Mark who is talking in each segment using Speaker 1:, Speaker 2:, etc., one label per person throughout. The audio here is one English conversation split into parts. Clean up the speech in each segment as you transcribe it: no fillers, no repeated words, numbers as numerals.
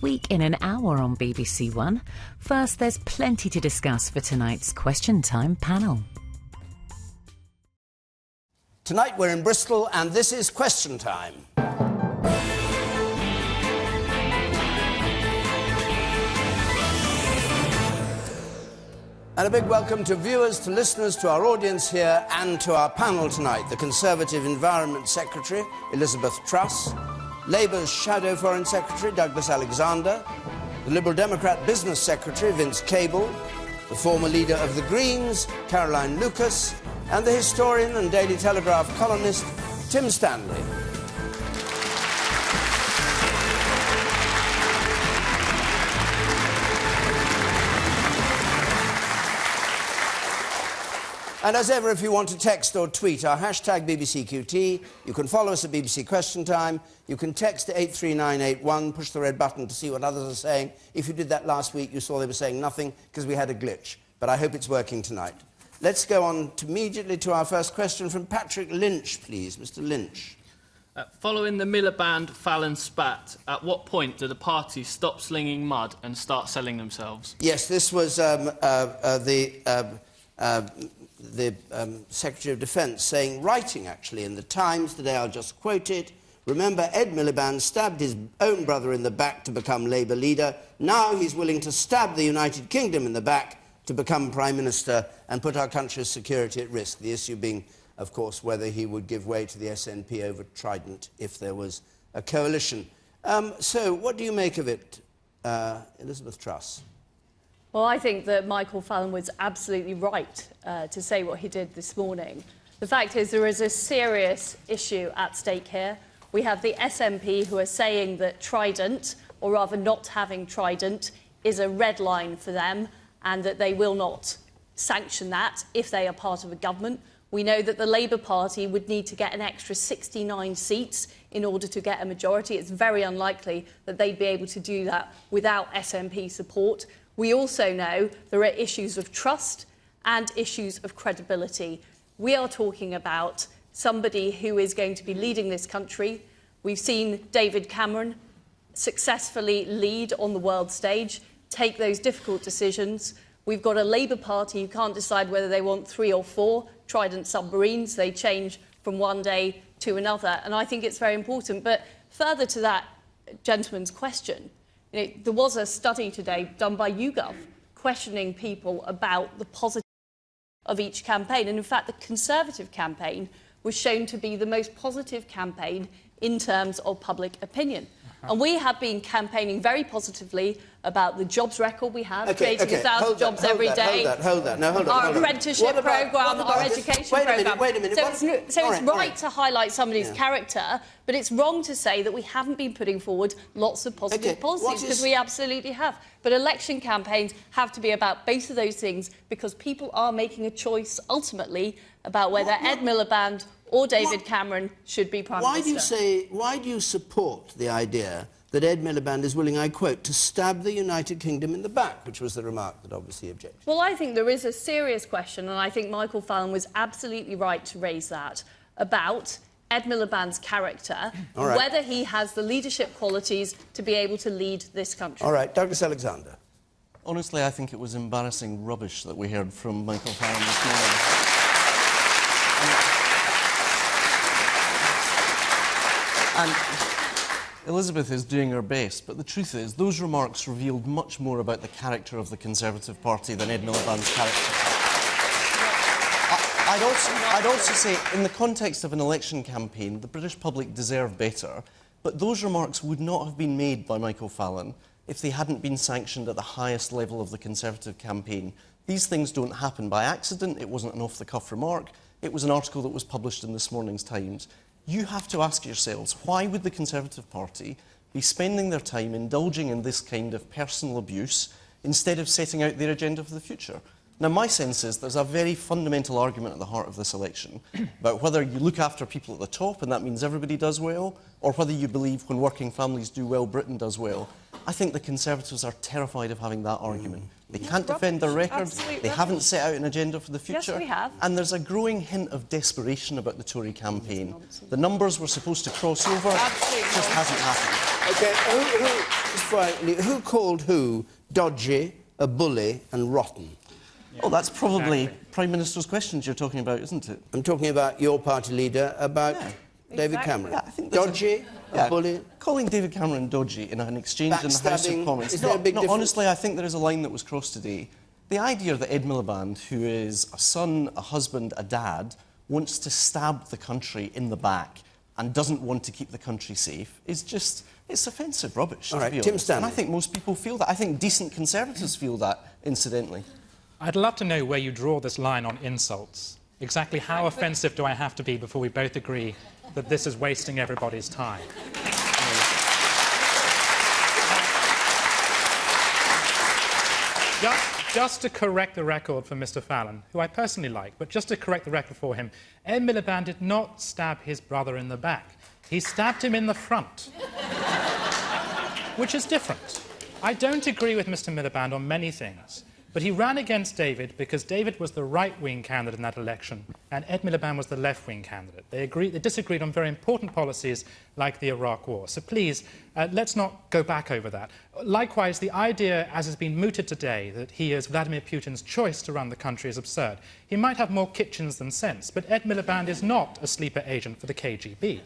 Speaker 1: Week in an hour on BBC One. First, there's plenty to discuss for tonight's Question Time panel.
Speaker 2: Tonight we're in Bristol and this is Question Time. And a big welcome to viewers, to listeners, to our audience here and to our panel tonight. The Conservative Environment Secretary, Elizabeth Truss, Labour's Shadow Foreign Secretary, Douglas Alexander, the Liberal Democrat Business Secretary, Vince Cable, the former leader of the Greens, Caroline Lucas, and the historian and Daily Telegraph columnist, Tim Stanley. And as ever, if you want to text or tweet our hashtag BBCQT, you can follow us at BBC Question Time. You can text to 83981, push the red button to see what others are saying. If you did that last week, you saw they were saying nothing because we had a glitch. But I hope it's working tonight. Let's go on immediately to our first question from Patrick Lynch, please. Mr. Lynch.
Speaker 3: Following the Miliband Fallon spat, at what point do the parties stop slinging mud and start selling themselves?
Speaker 2: Yes, this was the Secretary of Defence writing actually in the Times today, I'll just quote it. Remember, Ed Miliband stabbed his own brother in the back to become Labour leader. Now he's willing to stab the United Kingdom in the back to become Prime Minister and put our country's security at risk. The issue being, of course, whether he would give way to the SNP over Trident if there was a coalition. So what do you make of it, Elizabeth Truss?
Speaker 4: Well, I think that Michael Fallon was absolutely right to say what he did this morning. The fact is there is a serious issue at stake here. We have the SNP who are saying that Trident, or rather not having Trident, is a red line for them and that they will not sanction that if they are part of a government. We know that the Labour Party would need to get an extra 69 seats in order to get a majority. It's very unlikely that they'd be able to do that without SNP support. We also know there are issues of trust and issues of credibility. We are talking about somebody who is going to be leading this country. We've seen David Cameron successfully lead on the world stage, take those difficult decisions. We've got a Labour Party who can't decide whether they want 3 or 4 Trident submarines. They change from one day to another, and I think it's very important. But further to that gentleman's question, there was a study today done by YouGov questioning people about the positive of each campaign. And in fact, the Conservative campaign was shown to be the most positive campaign in terms of public opinion. And we have been campaigning very positively about the jobs record we have, creating 1,000 jobs every day.
Speaker 2: Hold that. No, hold on.
Speaker 4: Our apprenticeship programme, our education programme.
Speaker 2: Wait a minute.
Speaker 4: So it's right to highlight somebody's character, but it's wrong to say that we haven't been putting forward lots of positive policies, because we absolutely have. But election campaigns have to be about both of those things, because people are making a choice ultimately about whether Ed Miliband or David Cameron should be Prime Minister.
Speaker 2: Why do you support the idea that Ed Miliband is willing, I quote, to stab the United Kingdom in the back, which was the remark that obviously objected?
Speaker 4: Well, I think there is a serious question, and I think Michael Fallon was absolutely right to raise that, about Ed Miliband's character, whether he has the leadership qualities to be able to lead this country.
Speaker 2: All right, Douglas Alexander.
Speaker 5: Honestly, I think it was embarrassing rubbish that we heard from Michael Fallon this morning. And Elizabeth is doing her best, but the truth is, those remarks revealed much more about the character of the Conservative Party than Ed Miliband's character. I'd also say, in the context of an election campaign, the British public deserve better, but those remarks would not have been made by Michael Fallon if they hadn't been sanctioned at the highest level of the Conservative campaign. These things don't happen by accident. It wasn't an off-the-cuff remark. It was an article that was published in this morning's Times. You have to ask yourselves, why would the Conservative Party be spending their time indulging in this kind of personal abuse instead of setting out their agenda for the future? Now, my sense is there's a very fundamental argument at the heart of this election about whether you look after people at the top and that means everybody does well, or whether you believe when working families do well, Britain does well. I think the Conservatives are terrified of having that argument. They can't defend their record, they haven't set out an agenda for the future.
Speaker 4: Yes, we have.
Speaker 5: And there's a growing hint of desperation about the Tory campaign. The numbers were supposed to cross over, it just hasn't happened.
Speaker 2: OK, Who called who dodgy, a bully and rotten?
Speaker 5: Yeah. Oh, that's probably Prime Minister's questions you're talking about, isn't it?
Speaker 2: I'm talking about your party leader, about David Cameron.
Speaker 5: Yeah, I think
Speaker 2: dodgy, a bully...
Speaker 5: Calling David Cameron dodgy in an exchange in the House of Commons...
Speaker 2: Is there a big difference?
Speaker 5: Honestly, I think there is a line that was crossed today. The idea that Ed Miliband, who is a son, a husband, a dad, wants to stab the country in the back and doesn't want to keep the country safe is just... It's offensive rubbish,
Speaker 2: All
Speaker 5: to
Speaker 2: right,
Speaker 5: be honest.
Speaker 2: Tim Stanley.
Speaker 5: And I think most people feel that. I think decent Conservatives feel that, incidentally.
Speaker 6: I'd love to know where you draw this line on insults. Exactly how offensive do I have to be before we both agree that this is wasting everybody's time? Just to correct the record for Mr. Fallon, who I personally like, but just to correct the record for him, Ed Miliband did not stab his brother in the back. He stabbed him in the front, which is different. I don't agree with Mr. Miliband on many things, but he ran against David because David was the right-wing candidate in that election and Ed Miliband was the left-wing candidate. They disagreed on very important policies like the Iraq War. So please, let's not go back over that. Likewise, the idea, as has been mooted today, that he is Vladimir Putin's choice to run the country is absurd. He might have more kitchens than sense, but Ed Miliband is not a sleeper agent for the KGB.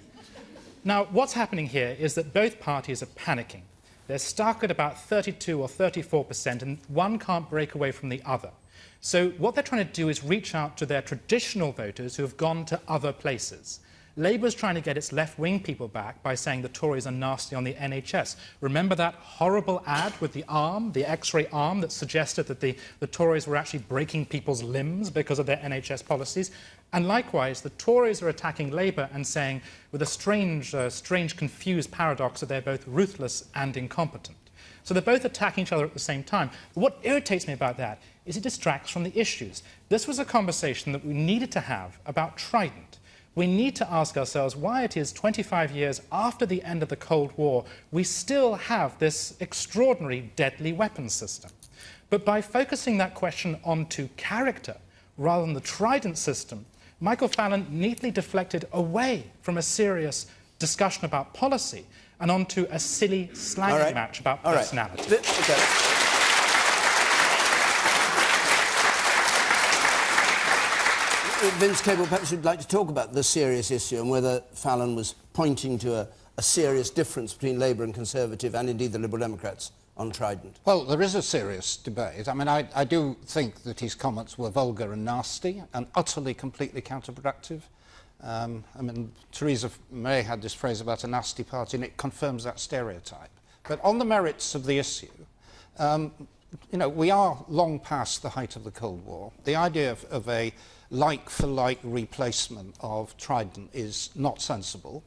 Speaker 6: Now, what's happening here is that both parties are panicking. They're stuck at about 32 or 34%, and one can't break away from the other. So what they're trying to do is reach out to their traditional voters who have gone to other places. Labour's trying to get its left-wing people back by saying the Tories are nasty on the NHS. Remember that horrible ad with the arm, the X-ray arm, that suggested that the Tories were actually breaking people's limbs because of their NHS policies? And likewise, the Tories are attacking Labour and saying, with a strange, confused paradox, that they're both ruthless and incompetent. So they're both attacking each other at the same time. But what irritates me about that is it distracts from the issues. This was a conversation that we needed to have about Trident. We need to ask ourselves why it is 25 years after the end of the Cold War, we still have this extraordinary deadly weapons system. But by focusing that question onto character rather than the Trident system, Michael Fallon neatly deflected away from a serious discussion about policy and onto a silly slanging match about personality.
Speaker 2: Vince Cable, perhaps you'd like to talk about the serious issue and whether Fallon was pointing to a serious difference between Labour and Conservative and indeed the Liberal Democrats on Trident.
Speaker 7: Well, there is a serious debate. I mean, I do think that his comments were vulgar and nasty and utterly, completely counterproductive. I mean, Theresa May had this phrase about a nasty party, and it confirms that stereotype. But on the merits of the issue, you know, we are long past the height of the Cold War. The idea of a like-for-like replacement of Trident is not sensible.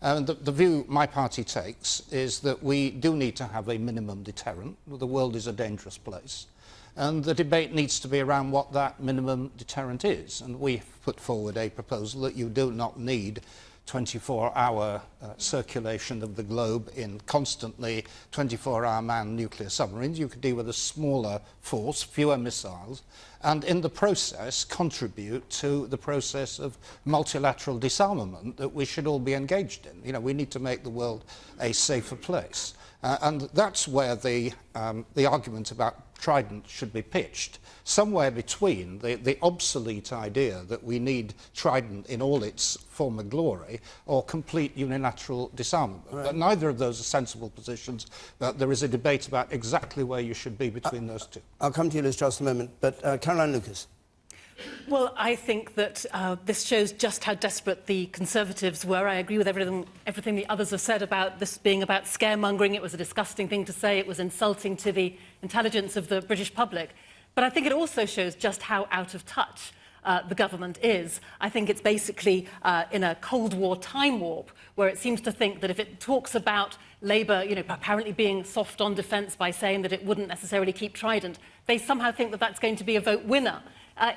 Speaker 7: And the view my party takes is that we do need to have a minimum deterrent. The world is a dangerous place. And the debate needs to be around what that minimum deterrent is. And we've put forward a proposal that you do not need 24-hour circulation of the globe in constantly 24-hour manned nuclear submarines. You could deal with a smaller force, fewer missiles, and in the process contribute to the process of multilateral disarmament that we should all be engaged in. You know, we need to make the world a safer place. And that's where the argument about Trident should be pitched, somewhere between the obsolete idea that we need Trident in all its former glory or complete unilateral disarmament. Right. But neither of those are sensible positions. But there is a debate about exactly where you should be between those two.
Speaker 2: I'll come to you, Liz Truss, in a moment, but Caroline Lucas.
Speaker 8: Well, I think that this shows just how desperate the Conservatives were. I agree with everything the others have said about this being about scaremongering. It was a disgusting thing to say. It was insulting to the intelligence of the British public. But I think it also shows just how out of touch the government is. I think it's basically in a Cold War time warp where it seems to think that if it talks about Labour, you know, apparently being soft on defence by saying that it wouldn't necessarily keep Trident, they somehow think that that's going to be a vote winner.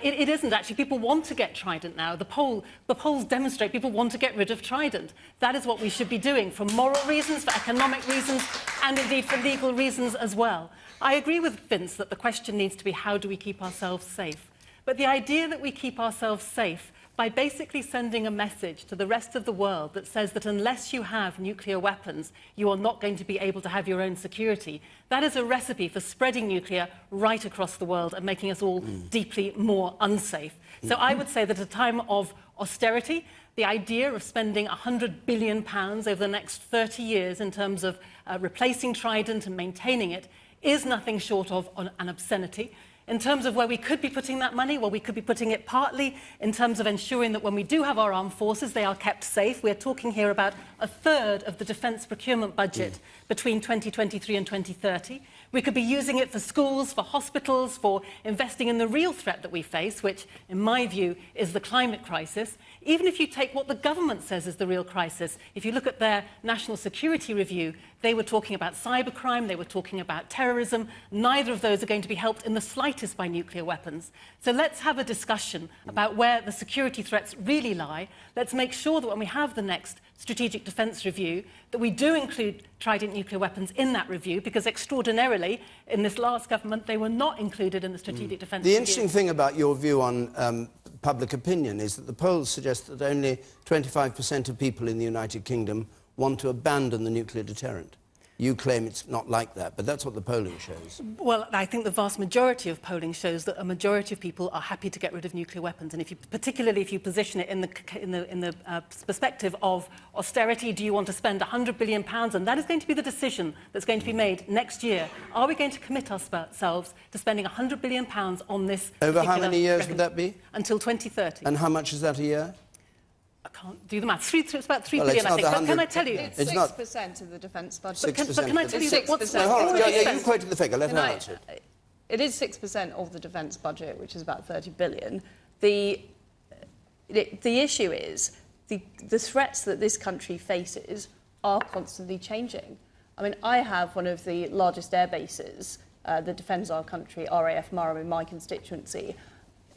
Speaker 8: It isn't actually. People want to get Trident now. The polls demonstrate people want to get rid of Trident. That is what we should be doing for moral reasons, for economic reasons, and indeed for legal reasons as well. I agree with Vince that the question needs to be how do we keep ourselves safe? But the idea that we keep ourselves safe by basically sending a message to the rest of the world that says that unless you have nuclear weapons, you are not going to be able to have your own security. That is a recipe for spreading nuclear right across the world and making us all deeply more unsafe. So I would say that at a time of austerity, the idea of spending £100 billion over the next 30 years in terms of replacing Trident and maintaining it is nothing short of an obscenity. In terms of where we could be putting that money, well, we could be putting it partly in terms of ensuring that when we do have our armed forces, they are kept safe. We're talking here about a third of the defence procurement budget between 2023 and 2030. We could be using it for schools, for hospitals, for investing in the real threat that we face, which, in my view, is the climate crisis. Even if you take what the government says is the real crisis, if you look at their national security review, they were talking about cybercrime, they were talking about terrorism. Neither of those are going to be helped in the slightest by nuclear weapons. So let's have a discussion about where the security threats really lie. Let's make sure that when we have the next Strategic Defence Review, that we do include Trident nuclear weapons in that review, because extraordinarily, in this last government, they were not included in the Strategic Defence Review.
Speaker 2: The interesting thing about your view on public opinion is that the polls suggest that only 25% of people in the United Kingdom want to abandon the nuclear deterrent. You claim it's not like that, but that's what the polling shows.
Speaker 8: Well, I think the vast majority of polling shows that a majority of people are happy to get rid of nuclear weapons. And particularly if you position it in the perspective of austerity, do you want to spend £100 billion? And that is going to be the decision that's going to be made next year. Are we going to commit ourselves to spending £100 billion on this?
Speaker 2: Over how many years would that be?
Speaker 8: Until 2030.
Speaker 2: And how much is that a year?
Speaker 8: I can't do the maths. It's about £3 billion, I think. But can I tell you?
Speaker 9: It's 6% of the defence budget.
Speaker 8: But can I tell you what's...
Speaker 2: Well, hold on. Yeah, you quoted the figure. Let her answer.
Speaker 9: It is 6% of the defence budget, which is about £30 billion. The issue is the threats that this country faces are constantly changing. I mean, I have one of the largest air bases that defends our country, RAF Murray, in my constituency.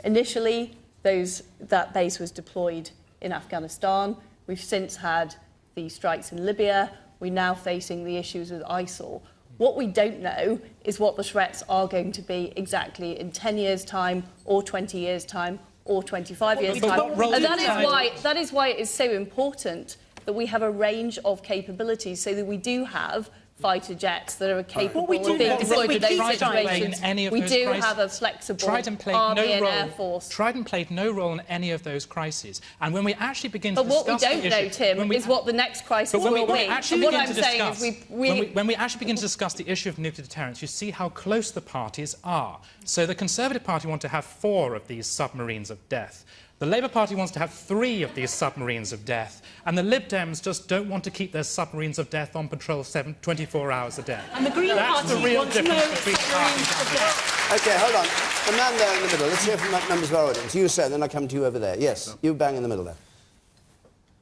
Speaker 9: Initially, that base was deployed in Afghanistan. We've since had the strikes in Libya. We're now facing the issues with ISIL. What we don't know is what the threats are going to be exactly in 10 years' time, or 20 years' time, or 25 years' time. And that is why it is so important that we have a range of capabilities, so that we do have fighter jets that are capable of being deployed in those situations. We do have a flexible army and air force.
Speaker 6: Trident played no role in any of those crises. And when we actually begin to discuss
Speaker 9: what we don't know, Tim, is what the next crisis will be. What I'm saying is
Speaker 6: when we actually begin to discuss the issue of nuclear deterrence, you see how close the parties are. So the Conservative Party want to have 4 of these submarines of death. The Labour Party wants to have 3 of these submarines of death, and the Lib Dems just don't want to keep their submarines of death on patrol 24 hours a day.
Speaker 8: And the Green Party wants no submarines of death.
Speaker 2: OK, hold on. The man there in the middle. Let's hear from members of our audience. You, sir, then I come to you over there. Yes, you bang in the middle there.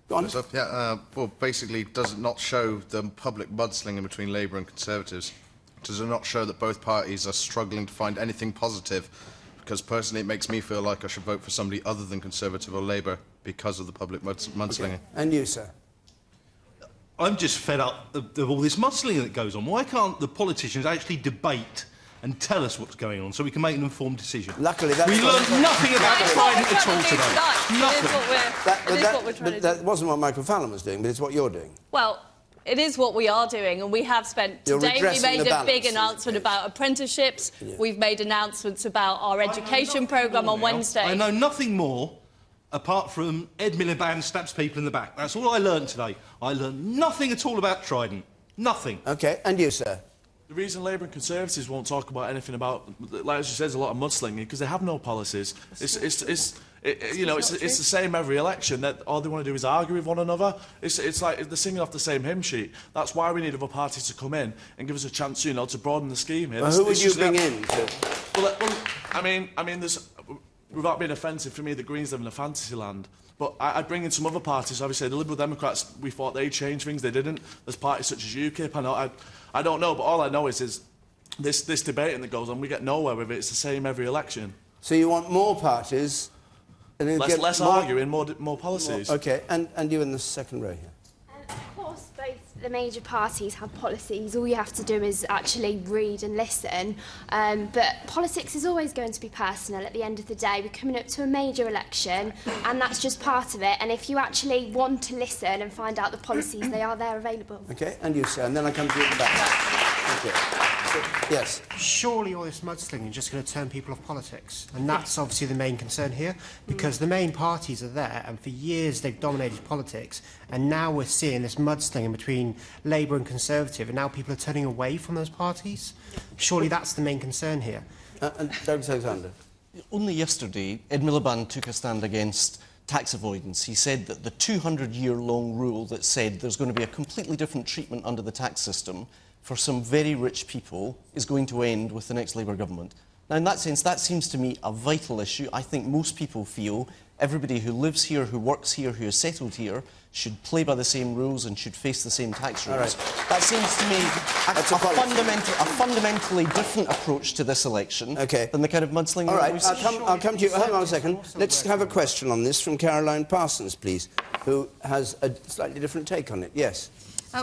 Speaker 2: Go on.
Speaker 10: Yeah, well, basically, does it not show the public mudslinging between Labour and Conservatives? Does it not show that both parties are struggling to find anything positive? Because personally, it makes me feel like I should vote for somebody other than Conservative or Labour because of the public mudslinging.
Speaker 2: Okay. And you, sir?
Speaker 11: I'm just fed up of all this mudslinging that goes on. Why can't the politicians actually debate and tell us what's going on so we can make an informed decision?
Speaker 2: Luckily, that's...
Speaker 11: We learned nothing about Trident at all today.
Speaker 2: Nothing. That wasn't what Michael Fallon was doing, but it's what you're doing.
Speaker 9: Well, it is what we are doing, and we have spent... Today we made a big announcement about apprenticeships. Yeah. We've made announcements about our education programme on Wednesday.
Speaker 11: I know nothing more apart from Ed Miliband stabs people in the back. That's all I learned today. I learned nothing at all about Trident. Nothing.
Speaker 2: OK, and you, sir?
Speaker 12: The reason Labour and Conservatives won't talk about anything about, like as you said, there's a lot of mudslinging, because they have no policies. It's the same every election. That all they want to do is argue with one another. It's like they're singing off the same hymn sheet. That's why we need other parties to come in and give us a chance, to broaden the scheme here.
Speaker 2: Well, who would you bring in?
Speaker 12: Well, I mean, there's, without being offensive, for me, the Greens live in a fantasy land. But I'd bring in some other parties. Obviously, the Liberal Democrats, we thought they'd change things. They didn't. There's parties such as UKIP. I don't know, but all I know is this debating that goes on, we get nowhere with it. It's the same every election.
Speaker 2: So you want more parties... And
Speaker 12: less arguing, more policies.
Speaker 2: OK, and you in the second row here.
Speaker 13: Of course, both the major parties have policies. All you have to do is actually read and listen. But politics is always going to be personal at the end of the day. We're coming up to a major election, and that's just part of it. And if you actually want to listen and find out the policies, they are there available.
Speaker 2: OK, and you, sir, and then I come to you at the back. Thank you. Yes.
Speaker 14: Surely all this mudslinging is just going to turn people off politics, and that's obviously the main concern here, because the main parties are there, and for years they've dominated politics, and now we're seeing this mudslinging between Labour and Conservative, and now people are turning away from those parties. Surely that's the main concern here.
Speaker 2: And Douglas Alexander.
Speaker 5: Only yesterday, Ed Miliband took a stand against tax avoidance. He said that the 200-year-long rule that said there's going to be a completely different treatment under the tax system for some very rich people is going to end with the next Labour government. Now, in that sense, that seems to me a vital issue. I think most people feel everybody who lives here, who works here, who is settled here, should play by the same rules and should face the same tax rules.
Speaker 2: Right.
Speaker 5: That seems to me a fundamentally different approach to this election than the kind of mudslinging.
Speaker 2: All right, I'll come to you. Hang on a second. Let's have a question on this from Caroline Parsons, please, who has a slightly different take on it. Yes.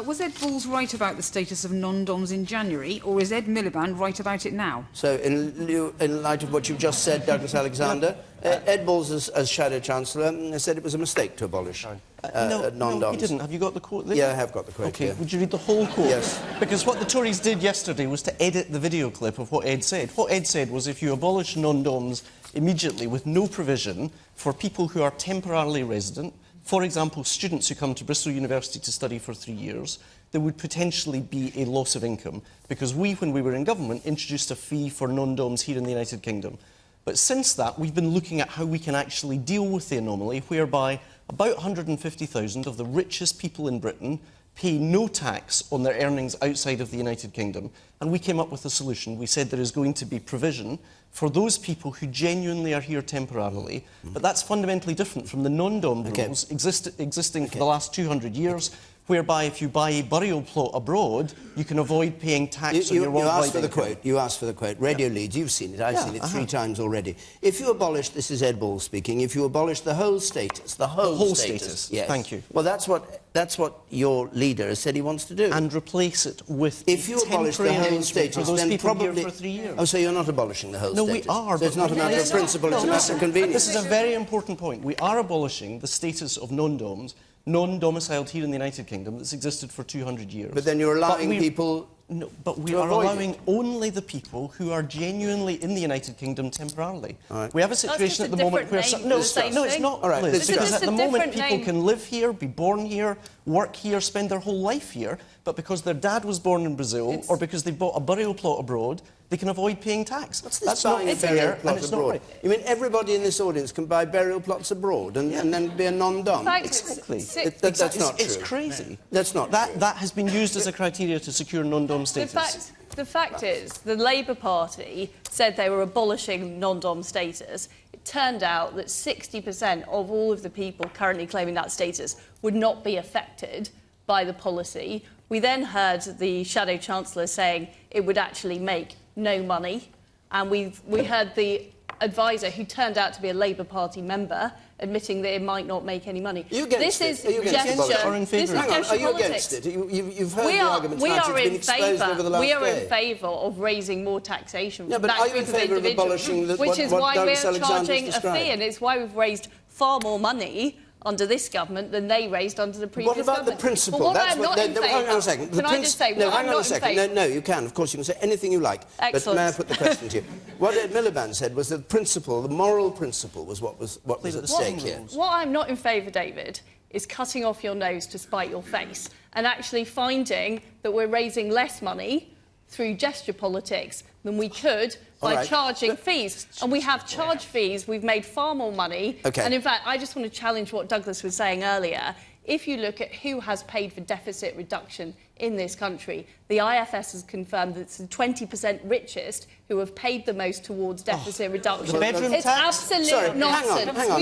Speaker 15: Was Ed Balls right about the status of non-doms in January, or is Ed Miliband right about it now?
Speaker 2: So, in light of what you've just said, Douglas Alexander, Ed Balls, as Shadow Chancellor, said it was a mistake to abolish non-doms.
Speaker 5: No, he didn't. Have you got the quote there?
Speaker 2: Yeah, I have got the quote.
Speaker 5: OK,
Speaker 2: yeah.
Speaker 5: would you read the whole quote?
Speaker 2: Yes.
Speaker 5: Because what the Tories did yesterday was to edit the video clip of what Ed said. What Ed said was if you abolish non-doms immediately with no provision for people who are temporarily resident, for example, students who come to Bristol University to study for 3 years, there would potentially be a loss of income, because we, when we were in government, introduced a fee for non-doms here in the United Kingdom. But since that, we've been looking at how we can actually deal with the anomaly, whereby about 150,000 of the richest people in Britain pay no tax on their earnings outside of the United Kingdom. And we came up with a solution. We said there is going to be provision for those people who genuinely are here temporarily, but that's fundamentally different from the non-dom rules existing for the last 200 years, whereby if you buy a burial plot abroad, you can avoid paying tax on your worldwide
Speaker 2: You asked for the
Speaker 5: income.
Speaker 2: quote. You asked for the quote. Radio Leeds, you've seen it. I've seen it 3 times already. If you abolish, this is Ed Balls speaking, if you abolish the whole status, the whole status. Yes.
Speaker 5: Thank you.
Speaker 2: Well, that's what your leader has said he wants to do.
Speaker 5: And replace it with
Speaker 2: if you abolish the whole status, then probably...
Speaker 5: for 3 years.
Speaker 2: Oh, so you're not abolishing the whole
Speaker 5: No,
Speaker 2: status?
Speaker 5: we are.
Speaker 2: So it's not a matter of principle, it's a matter of convenience.
Speaker 5: This is a very important point. We are abolishing the status of non-doms, non-domiciled here in the United Kingdom, that's existed for 200 years.
Speaker 2: But then you're allowing people...
Speaker 5: No, but we are allowing only the people who are genuinely in the United Kingdom temporarily.
Speaker 2: Right.
Speaker 5: We have a situation at the moment where... No, it's not,
Speaker 2: all right,
Speaker 5: Liz, because at the moment people
Speaker 4: name.
Speaker 5: can live here, be born here, work here, spend their whole life here, but because their dad was born in Brazil or because they bought a burial plot abroad, they can avoid paying tax. That's not fair, and it's not right.
Speaker 2: You mean everybody in this audience can buy burial plots abroad and then be a non-dom?
Speaker 5: Exactly.
Speaker 2: That's not true.
Speaker 5: It's crazy.
Speaker 2: That's not
Speaker 5: true. That has been used as a criteria to secure non-dom status.
Speaker 4: The fact is, the Labour Party said they were abolishing non-dom status. It turned out that 60% of all of the people currently claiming that status would not be affected by the policy. We then heard the Shadow Chancellor saying it would actually make no money, and we heard the advisor, who turned out to be a Labour Party member, admitting that it might not make any money.
Speaker 2: Are you against
Speaker 4: this
Speaker 2: it?
Speaker 4: is gesture. This is gesture
Speaker 2: Are you
Speaker 4: politics.
Speaker 2: against it? You've heard the argument
Speaker 4: we
Speaker 2: tonight.
Speaker 4: are
Speaker 2: It's been
Speaker 4: in
Speaker 2: exposed over the last
Speaker 4: We are
Speaker 2: day.
Speaker 4: in favour of raising more taxation for
Speaker 2: Yeah, but
Speaker 4: that
Speaker 2: are you in
Speaker 4: group of
Speaker 2: favour of
Speaker 4: individuals,
Speaker 2: abolishing
Speaker 4: which is
Speaker 2: what
Speaker 4: why
Speaker 2: Douglas
Speaker 4: we're
Speaker 2: Alexander's
Speaker 4: charging a
Speaker 2: described?
Speaker 4: fee, and it's why we've raised far more money under this government than they raised under the previous
Speaker 2: What about
Speaker 4: government.
Speaker 2: the principle?
Speaker 4: But what
Speaker 2: That's
Speaker 4: I'm not in
Speaker 2: hang on a
Speaker 4: favour...
Speaker 2: second.
Speaker 4: Can I just say,
Speaker 2: no,
Speaker 4: what I'm
Speaker 2: hang on a
Speaker 4: not in
Speaker 2: second.
Speaker 4: favour...
Speaker 2: No, you can. Of course, you can say anything you like.
Speaker 4: Excellent.
Speaker 2: But may I put the question to you? What Ed Miliband said was the principle, the moral principle, was what was at stake here.
Speaker 4: What I'm not in favour, David, is cutting off your nose to spite your face and actually finding that we're raising less money through gesture politics than we could by charging fees. And we have charged fees, we've made far more money.
Speaker 2: Okay.
Speaker 4: And in fact, I just want to challenge what Douglas was saying earlier. If you look at who has paid for deficit reduction in this country, the IFS has confirmed that it's the 20% richest who have paid the most towards deficit reduction.
Speaker 5: The bedroom
Speaker 4: it's
Speaker 5: tax?
Speaker 4: absolute nonsense.
Speaker 2: Hang on.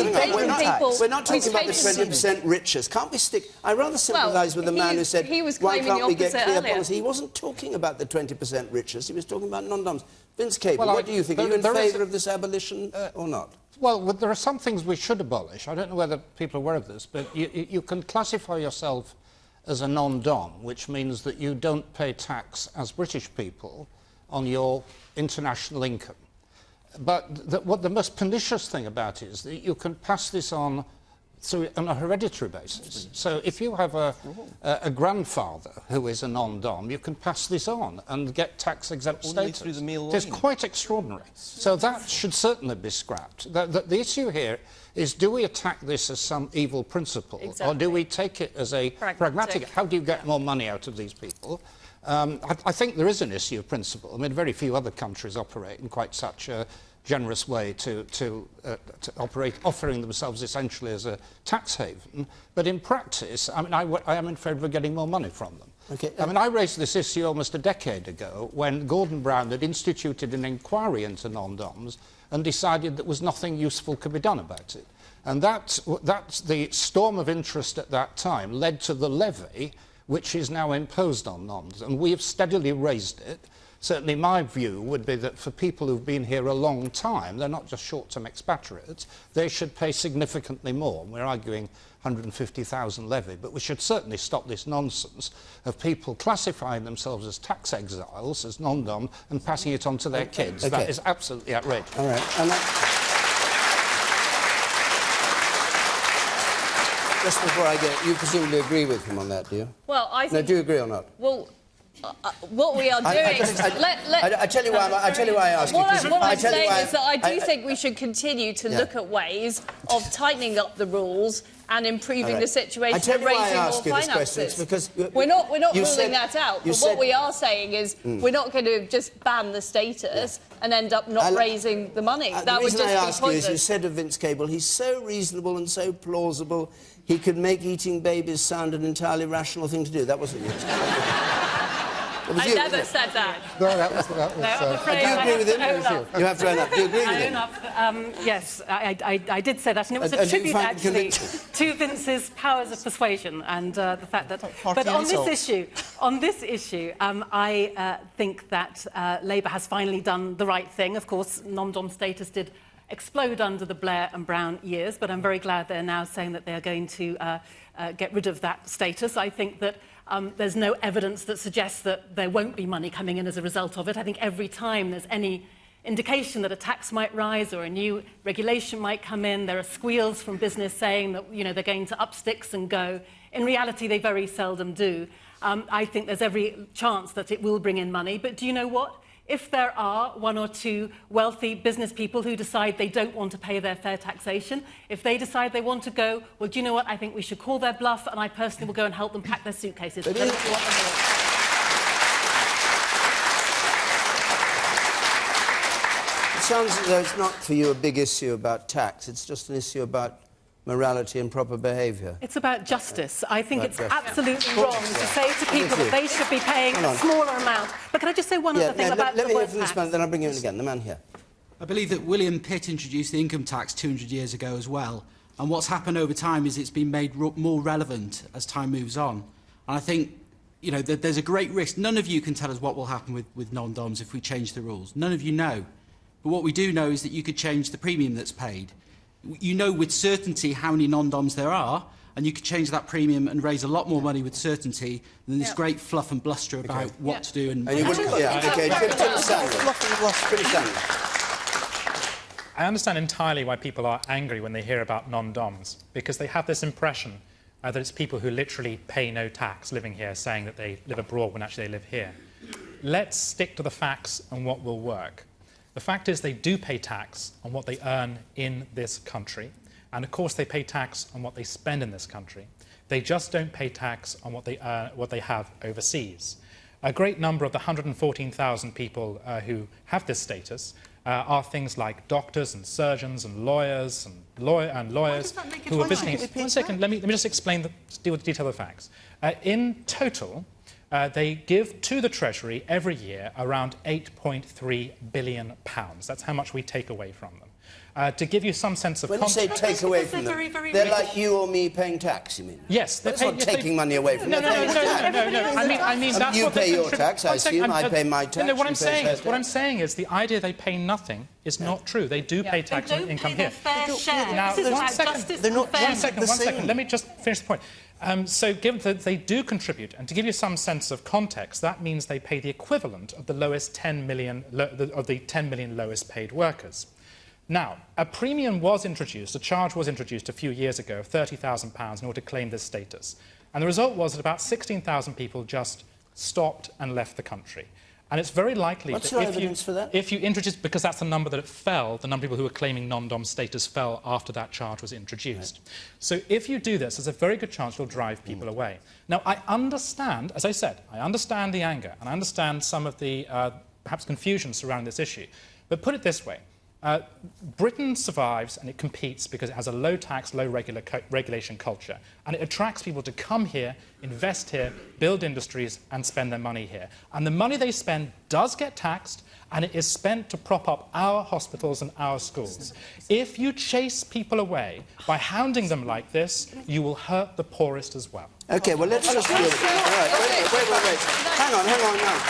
Speaker 2: We're not talking about the
Speaker 4: taken
Speaker 2: 20% richest. Can't we stick... I rather sympathise with the man who said, why can't we get clear policy? He wasn't talking about the 20% richest. He was talking about non-doms. Vince Cable, what do you think? Are you in favour of this abolition or not?
Speaker 7: Well, there are some things we should abolish. I don't know whether people are aware of this, but you can classify yourself as a non-dom, which means that you don't pay tax as British people on your international income. But what the most pernicious thing about it is that you can pass this on a hereditary basis. So if you have a grandfather who is a non-dom, you can pass this on and get tax-exempt status.
Speaker 5: Through the meal
Speaker 7: It's
Speaker 5: line.
Speaker 7: quite extraordinary. So that should certainly be scrapped. The issue here is, do we attack this as some evil principle, or do we take it as a pragmatic? How do you get more money out of these people? I think there is an issue of principle. I mean, very few other countries operate in quite such a generous way to operate, offering themselves essentially as a tax haven. But in practice, I mean, I am in favour of getting more money from them.
Speaker 2: Okay.
Speaker 7: I mean, I raised this issue almost a decade ago when Gordon Brown had instituted an inquiry into non-doms and decided that was nothing useful could be done about it. And that's the storm of interest at that time led to the levy, which is now imposed on noms. And we have steadily raised it. Certainly my view would be that for people who've been here a long time, they're not just short-term expatriates, they should pay significantly more. And we're arguing 150,000 levy, but we should certainly stop this nonsense of people classifying themselves as tax exiles, as non-dom, and passing it on to their kids.
Speaker 2: Okay.
Speaker 7: That is absolutely outrageous.
Speaker 2: All right. And just before I go, you presumably agree with him on that, do you?
Speaker 4: Well, I think...
Speaker 2: No, do you agree or not?
Speaker 4: Well, what we are doing...
Speaker 2: I tell you why I ask you.
Speaker 4: What I'm saying is that I do think we should continue to look at ways of tightening up the rules and improving the situation and raising more finances.
Speaker 2: Because
Speaker 4: we're not ruling that out, but what we are saying is we're not going to just ban the status and end up not raising the money. That would just be pointless.
Speaker 2: The reason I ask you is, you said of Vince Cable, he's so reasonable and so plausible, he could make eating babies sound an entirely rational thing to do. That wasn't you.
Speaker 4: I never said that.
Speaker 7: No, that was...
Speaker 2: Do you agree with him? You have to own up. Do you agree with him?
Speaker 8: Yes, I did say that, and it was a tribute, actually, to Vince's powers of persuasion and the fact that... But on this issue, I think that Labour has finally done the right thing. Of course, non-dom status did explode under the Blair and Brown years, but I'm very glad they're now saying that they're going to get rid of that status. I think that there's no evidence that suggests that there won't be money coming in as a result of it. I think every time there's any indication that a tax might rise or a new regulation might come in, there are squeals from business saying that, you know, they're going to up sticks and go. In reality, they very seldom do. I think there's every chance that it will bring in money. But do you know what? If there are one or two wealthy business people who decide they don't want to pay their fair taxation, if they decide they want to go, well, do you know what? I think we should call their bluff, and I personally will go and help them pack their suitcases.
Speaker 2: It sounds as though it's not for you a big issue about tax, it's just an issue about morality and proper behaviour.
Speaker 8: It's about justice. I think it's absolutely wrong to say to people that they should be paying a smaller amount. But can I just say one other thing about the word tax? Let me hear from this man,
Speaker 2: then I'll bring you in again. The man here.
Speaker 16: I believe that William Pitt introduced the income tax 200 years ago as well. And what's happened over time is it's been made more relevant as time moves on. And I think, you know, that there's a great risk. None of you can tell us what will happen with non-doms if we change the rules. None of you know. But what we do know is that you could change the premium that's paid. You know with certainty how many non-doms there are, and you could change that premium and raise a lot more money with certainty than this great fluff and bluster about what to do. And
Speaker 2: you wouldn't,
Speaker 6: I understand entirely why people are angry when they hear about non-doms, because they have this impression that it's people who literally pay no tax living here, saying that they live abroad when actually they live here. Let's stick to the facts and what will work. The fact is they do pay tax on what they earn in this country, and of course they pay tax on what they spend in this country. They just don't pay tax on what they have overseas. A great number of the 114,000 people who have this status are things like doctors and surgeons and lawyers who are visiting. One second, let me just explain deal with the detail of the facts. In total, they give to the Treasury every year around £8.3 billion. That's how much we take away from them. To give you some sense of context...
Speaker 2: When you say take away from them, they're like you or me paying tax, you mean?
Speaker 6: Yes.
Speaker 2: That's not taking money away from them.
Speaker 6: No. I mean that's
Speaker 2: you pay your tax, I assume. I pay my tax.
Speaker 6: No, what I'm saying is the idea they pay nothing is not true. They do pay tax on income here.
Speaker 8: Fair share.
Speaker 6: Now, one second. Let me just finish the point. So given that they do contribute, and to give you some sense of context, that means they pay the equivalent of the lowest 10 million, of the 10 million lowest paid workers. Now, a premium was introduced, a charge was introduced a few years ago of £30,000 in order to claim this status. And the result was that about 16,000 people just stopped and left the country. And it's very likely
Speaker 2: What's
Speaker 6: that
Speaker 2: your evidence for that?
Speaker 6: if you introduce, because that's the number that it fell, the number of people who were claiming non-dom status fell after that charge was introduced. Right. So if you do this, there's a very good chance you'll drive people away. Now, I understand, as I said, I understand the anger, and I understand some of the perhaps confusion surrounding this issue. But put it this way. Britain survives and it competes because it has a low-tax, low-regulation culture. And it attracts people to come here, invest here, build industries and spend their money here. And the money they spend does get taxed, and it is spent to prop up our hospitals and our schools. If you chase people away by hounding them like this, you will hurt the poorest as well.
Speaker 2: OK, well, let's just deal with it. All right, wait. Hang on now.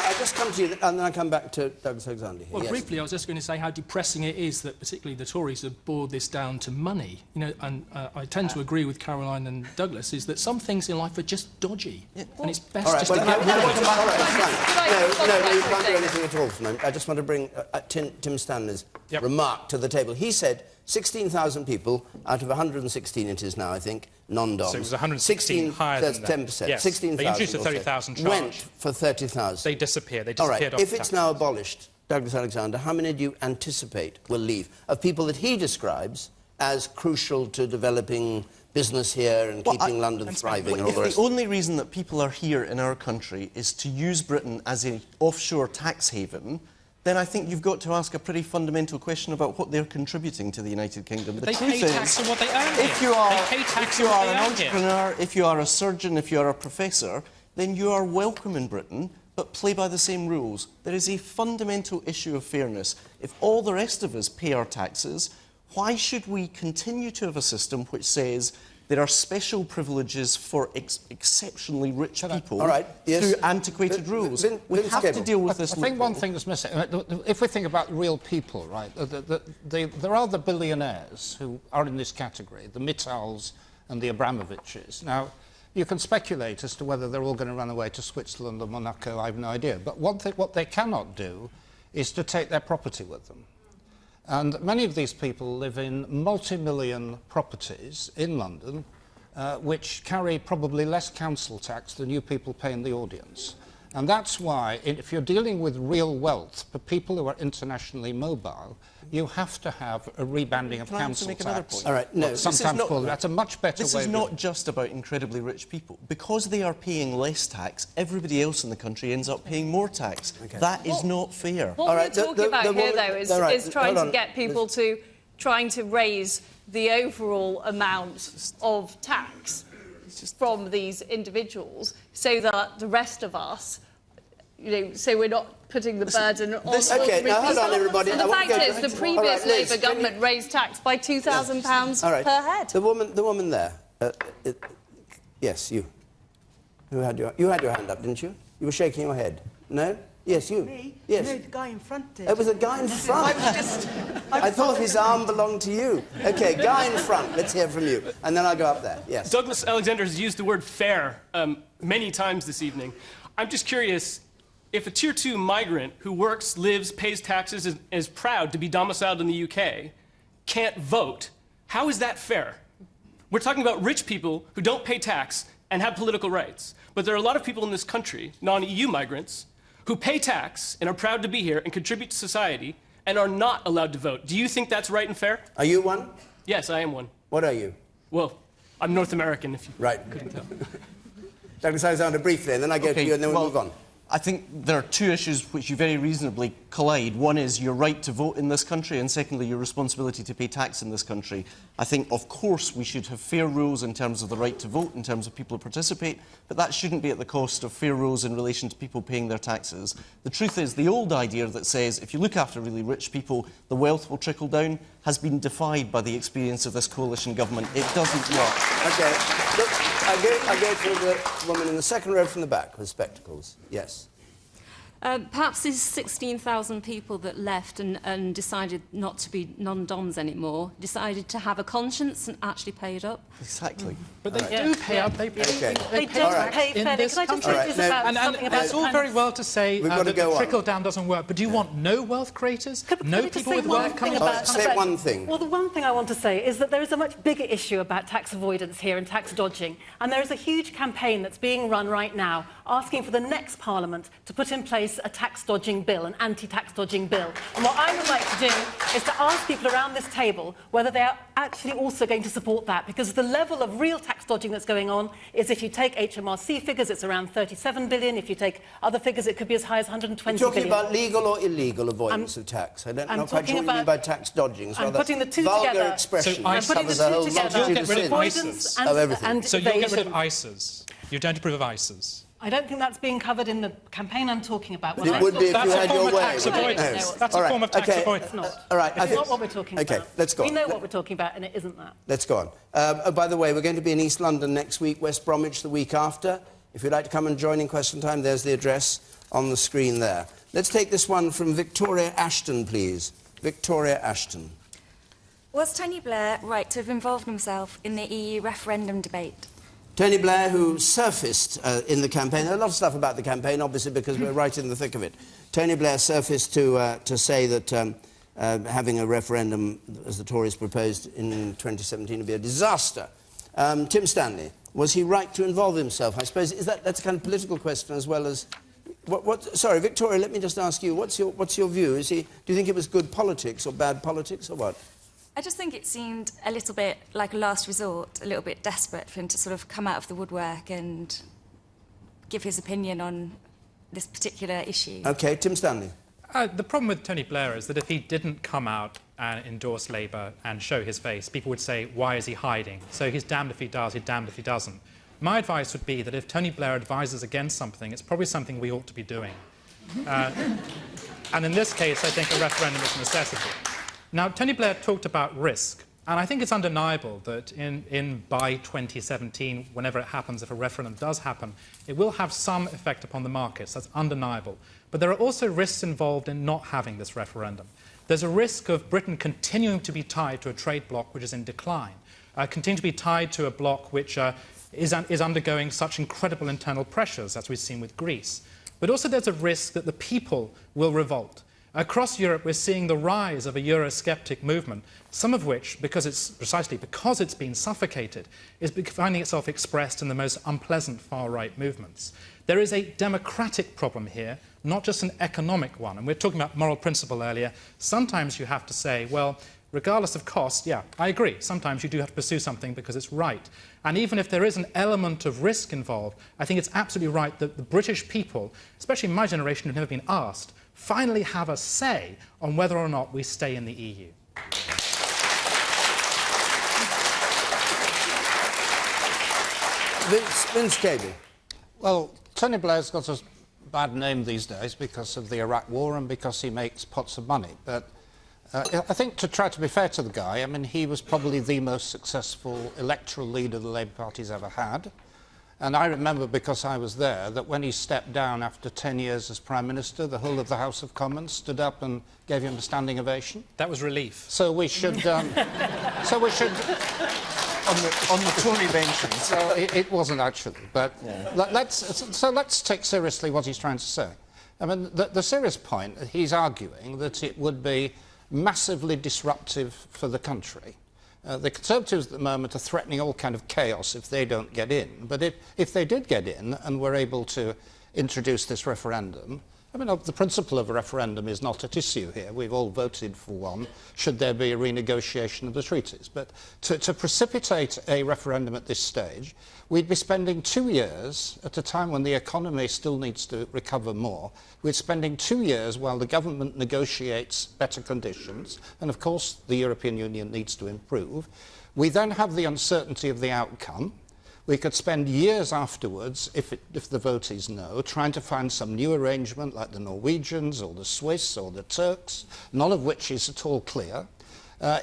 Speaker 2: I'll just come to you, and then I'll come back to Douglas Alexander here.
Speaker 17: Well, briefly, I was just going to say how depressing it is that particularly the Tories have boiled this down to money. You know, and I tend to agree with Caroline and Douglas, is that some things in life are just dodgy. Yeah. And it's best just to get rid of them.
Speaker 2: No, you can't do anything at all for a moment. I just want to bring Tim Stanley's remark to the table. He said 16,000 people out of 116 it is now, I think, non-doms.
Speaker 6: So it was 116 higher than that.
Speaker 2: 10%.
Speaker 6: Yes.
Speaker 2: 16,000.
Speaker 6: They introduced a 30,000 charge.
Speaker 2: Went for 30,000.
Speaker 6: They disappeared. They
Speaker 2: All right.
Speaker 6: disappeared off
Speaker 2: If
Speaker 6: the
Speaker 2: it's
Speaker 6: tax.
Speaker 2: now abolished, Douglas Alexander, how many do you anticipate will leave? Of people that he describes as crucial to developing business here and keeping London thriving and all the rest.
Speaker 5: The only reason that people are here in our country is to use Britain as an offshore tax haven, then I think you've got to ask a pretty fundamental question about what they're contributing to the United Kingdom. The
Speaker 17: they
Speaker 5: truth
Speaker 17: pay
Speaker 5: is,
Speaker 17: tax on what they earn
Speaker 5: if you are,
Speaker 17: they pay tax
Speaker 5: if you
Speaker 17: on
Speaker 5: are
Speaker 17: what
Speaker 5: an
Speaker 17: they
Speaker 5: entrepreneur,
Speaker 17: earn
Speaker 5: if you are a surgeon, if you are a professor, then you are welcome in Britain, but play by the same rules. There is a fundamental issue of fairness. If all the rest of us pay our taxes, why should we continue to have a system which says there are special privileges for exceptionally rich people through antiquated rules? We have to deal with this.
Speaker 7: I think one thing that's missing, if we think about real people, right, there are the billionaires who are in this category, the Mittals and the Abramoviches. Now, you can speculate as to whether they're all going to run away to Switzerland or Monaco, I have no idea. But what they cannot do is to take their property with them. And many of these people live in multi-million properties in London, which carry probably less council tax than you people pay in the audience. And that's why, if you're dealing with real wealth, for people who are internationally mobile, you have to have a rebanding of council tax.
Speaker 5: All right, no,
Speaker 7: sometimes called that's a much better way.
Speaker 5: This is not just about incredibly rich people. Because they are paying less tax, everybody else in the country ends up paying more tax. Okay. That is not fair.
Speaker 4: What we're talking about here, though, is trying to get people to trying to raise the overall amount of tax from these individuals so that the rest of us, you know, so we're not putting the burden on
Speaker 2: OK, now hold on, everybody.
Speaker 4: And the fact is, the previous Labour government raised tax by £2,000 per head.
Speaker 2: The woman there. Yes, you. You had your hand up, didn't you? You were shaking your head. No? Yes, you.
Speaker 18: Me?
Speaker 2: Yes.
Speaker 18: No, the guy in front did.
Speaker 2: It was a guy in front. I thought his arm belonged to you. OK, guy in front. Let's hear from you. And then I'll go up there. Yes.
Speaker 17: Douglas Alexander has used the word fair many times this evening. I'm just curious, if a Tier 2 migrant who works, lives, pays taxes, and is proud to be domiciled in the UK can't vote, how is that fair? We're talking about rich people who don't pay tax and have political rights. But there are a lot of people in this country, non-EU migrants, who pay tax and are proud to be here and contribute to society and are not allowed to vote. Do you think that's right and fair?
Speaker 2: Are you one?
Speaker 17: Yes, I am one.
Speaker 2: What are you?
Speaker 17: Well, I'm North American, if you couldn't tell.
Speaker 2: Douglas Alexander, briefly, and then I go to you, and then we'll move on.
Speaker 5: I think there are two issues which you very reasonably collide. One is your right to vote in this country, and secondly, your responsibility to pay tax in this country. I think, of course, we should have fair rules in terms of the right to vote, in terms of people who participate, but that shouldn't be at the cost of fair rules in relation to people paying their taxes. The truth is, the old idea that says if you look after really rich people, the wealth will trickle down, has been defied by the experience of this coalition government. It doesn't work.
Speaker 2: OK. Look, I go to the woman in the second row from the back with spectacles. Yes.
Speaker 18: Perhaps these 16,000 people that left and decided not to be non-DOMs anymore decided to have a conscience and actually paid up.
Speaker 5: Exactly.
Speaker 6: But they do pay up. They
Speaker 4: don't pay fairly.
Speaker 6: Can I just
Speaker 4: say this about something about
Speaker 6: it's all very well to say that the trickle-down doesn't work, but do you want no wealth creators? No people with wealth coming back?
Speaker 2: Say one thing.
Speaker 8: Well, the one thing I want to say is that there is a much bigger issue about tax avoidance here and tax dodging, and there is a huge campaign that's being run right now asking for the next Parliament to put in place a tax dodging bill, an anti-tax dodging bill. And what I would like to do is to ask people around this table whether they are actually also going to support that, because the level of real tax dodging that's going on is, if you take HMRC figures, it's around 37 billion. If you take other figures, it could be as high as 120
Speaker 2: You're
Speaker 8: billion.
Speaker 2: talking about legal or illegal avoidance of tax? I'm not quite sure what you mean by tax dodging. It's
Speaker 8: I'm putting the two
Speaker 2: vulgar
Speaker 8: together.
Speaker 2: expression.
Speaker 8: So I'm putting the two together.
Speaker 6: You'll get rid of ISAs. So you'll get rid of ISAs. You don't approve of ISAs.
Speaker 8: I don't think that's being covered in the campaign I'm talking about.
Speaker 2: It would be if you had your way.
Speaker 6: That's a form of tax avoidance.
Speaker 8: It's not.
Speaker 2: All right.
Speaker 8: It's not what we're talking about.
Speaker 2: Okay, let's go on.
Speaker 8: We know what we're talking about, and it isn't that.
Speaker 2: Let's go on. Oh, by the way, we're going to be in East London next week, West Bromwich the week after. If you'd like to come and join in Question Time, there's the address on the screen there. Let's take this one from Victoria Ashton, please. Victoria Ashton.
Speaker 19: Was Tony Blair right to have involved himself in the EU referendum debate?
Speaker 2: Tony Blair, who surfaced in the campaign, a lot of stuff about the campaign, obviously, because we're right in the thick of it. Tony Blair surfaced to say that having a referendum, as the Tories proposed in 2017, would be a disaster. Tim Stanley, was he right to involve himself? I suppose that's a kind of political question as well as... Sorry, Victoria, let me just ask you, what's your view? Do you think it was good politics or bad politics or what?
Speaker 19: I just think it seemed a little bit like a last resort, a little bit desperate for him to sort of come out of the woodwork and give his opinion on this particular issue.
Speaker 2: OK, Tim Stanley.
Speaker 6: The problem with Tony Blair is that if he didn't come out and endorse Labour and show his face, people would say, why is he hiding? So he's damned if he does, he's damned if he doesn't. My advice would be that if Tony Blair advises against something, it's probably something we ought to be doing. And in this case, I think a referendum is a necessity. Now, Tony Blair talked about risk, and I think it's undeniable that by 2017, whenever it happens, if a referendum does happen, it will have some effect upon the markets. That's undeniable. But there are also risks involved in not having this referendum. There's a risk of Britain continuing to be tied to a trade bloc which is in decline, continue to be tied to a bloc which is undergoing such incredible internal pressures, as we've seen with Greece. But also there's a risk that the people will revolt. Across Europe, we're seeing the rise of a Eurosceptic movement, some of which, precisely because it's been suffocated, is finding itself expressed in the most unpleasant far-right movements. There is a democratic problem here, not just an economic one. And we're talking about moral principle earlier. Sometimes you have to say, well, regardless of cost, yeah, I agree. Sometimes you do have to pursue something because it's right. And even if there is an element of risk involved, I think it's absolutely right that the British people, especially my generation who've never been asked, finally have a say on whether or not we stay in the EU.
Speaker 2: Vince Cable.
Speaker 7: Well, Tony Blair's got a bad name these days because of the Iraq War and because he makes pots of money. But I think, to try to be fair to the guy, I mean, he was probably the most successful electoral leader the Labour Party's ever had. And I remember, because I was there, that when he stepped down after 10 years as Prime Minister, the whole of the House of Commons stood up and gave him a standing ovation.
Speaker 6: That was relief.
Speaker 7: So we should... On the Tory benches. So it wasn't actually, but yeah. Let's take seriously what he's trying to say. I mean, the serious point, he's arguing that it would be massively disruptive for the country. The Conservatives at the moment are threatening all kind of chaos if they don't get in. But if they did get in and were able to introduce this referendum, I mean, the principle of a referendum is not at issue here. We've all voted for one, should there be a renegotiation of the treaties. But to precipitate a referendum at this stage, we'd be spending 2 years, at a time when the economy still needs to recover more, we're spending 2 years while the government negotiates better conditions, and of course the European Union needs to improve. We then have the uncertainty of the outcome. We could spend years afterwards, if the vote is no, trying to find some new arrangement like the Norwegians or the Swiss or the Turks, none of which is at all clear.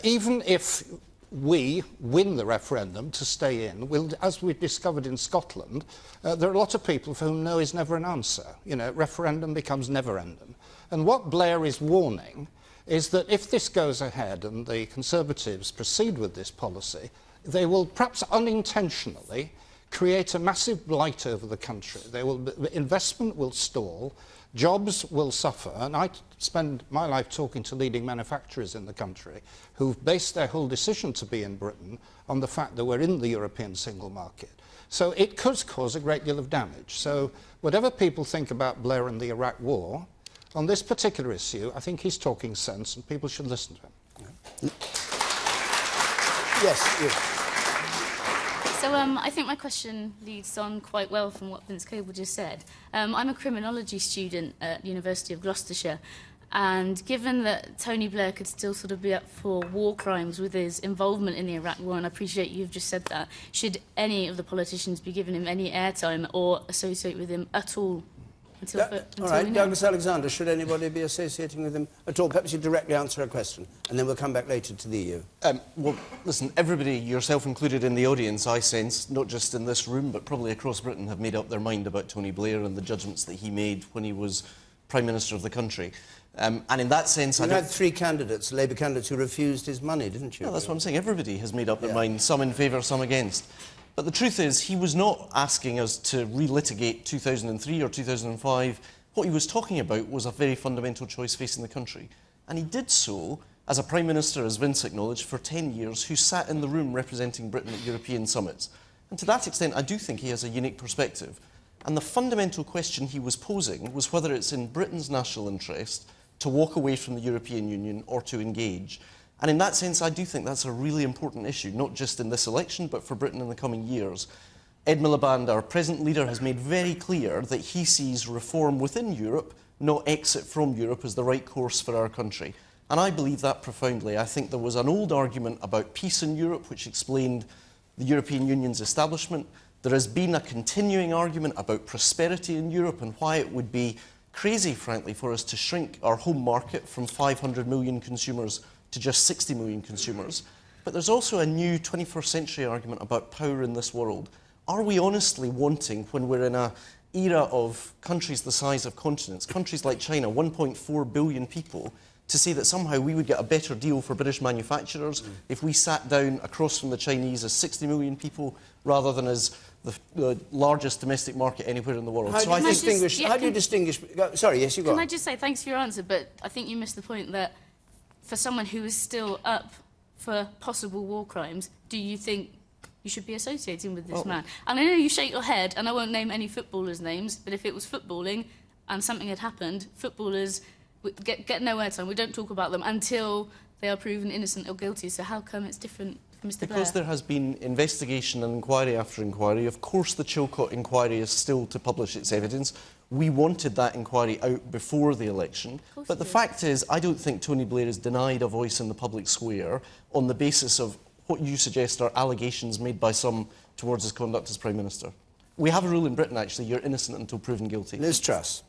Speaker 7: Even if we win the referendum to stay in, as we've discovered in Scotland, there are a lot of people for whom no is never an answer. You know, referendum becomes never-ending. And what Blair is warning is that if this goes ahead and the Conservatives proceed with this policy, they will perhaps unintentionally create a massive blight over the country. Investment will stall, jobs will suffer, and I spend my life talking to leading manufacturers in the country who've based their whole decision to be in Britain on the fact that we're in the European single market. So it could cause a great deal of damage. So whatever people think about Blair and the Iraq War, on this particular issue, I think he's talking sense and people should listen to him.
Speaker 2: Yes, you.
Speaker 20: So I think my question leads on quite well from what Vince Coble just said. I'm a criminology student at the University of Gloucestershire, and given that Tony Blair could still sort of be up for war crimes with his involvement in the Iraq War, and I appreciate you've just said that, should any of the politicians be giving him any airtime or associate with him at all? Until
Speaker 2: All right, Douglas Alexander, should anybody be associating with him at all? Perhaps you directly answer a question, and then we'll come back later to the EU.
Speaker 5: Well, listen, everybody, yourself included in the audience, I sense, not just in this room, but probably across Britain, have made up their mind about Tony Blair and the judgments that he made when he was Prime Minister of the country. And in that sense...
Speaker 2: You had three candidates, Labour candidates, who refused his money, didn't you?
Speaker 5: No, that's what I'm saying. Everybody has made up their mind, some in favour, some against. But the truth is, he was not asking us to relitigate 2003 or 2005. What he was talking about was a very fundamental choice facing the country. And he did so as a Prime Minister, as Vince acknowledged, for 10 years, who sat in the room representing Britain at European summits. And to that extent, I do think he has a unique perspective. And the fundamental question he was posing was whether it's in Britain's national interest to walk away from the European Union or to engage. And in that sense, I do think that's a really important issue, not just in this election, but for Britain in the coming years. Ed Miliband, our present leader, has made very clear that he sees reform within Europe, not exit from Europe, as the right course for our country. And I believe that profoundly. I think there was an old argument about peace in Europe, which explained the European Union's establishment. There has been a continuing argument about prosperity in Europe and why it would be crazy, frankly, for us to shrink our home market from 500 million consumers to just 60 million consumers. But there's also a new 21st century argument about power in this world. Are we honestly wanting, when we're in an era of countries the size of continents, countries like China, 1.4 billion people, to say that somehow we would get a better deal for British manufacturers if we sat down across from the Chinese as 60 million people rather than as the largest domestic market anywhere in the world?
Speaker 2: How do you distinguish... Sorry, yes, you go on.
Speaker 20: Can I just say thanks for your answer, but I think you missed the point that for someone who is still up for possible war crimes, do you think you should be associating with this man? And I know you shake your head, and I won't name any footballers' names, but if it was footballing and something had happened, footballers get no airtime. We don't talk about them until they are proven innocent or guilty. So how come it's different for Mr. Blair?
Speaker 5: Because there has been investigation and inquiry after inquiry. Of course, the Chilcot inquiry is still to publish its evidence. We wanted that inquiry out before the election. But the fact is, I don't think Tony Blair is denied a voice in the public square on the basis of what you suggest are allegations made by some towards his conduct as Prime Minister. We have a rule in Britain, actually, you're innocent until proven guilty.
Speaker 2: Liz Truss.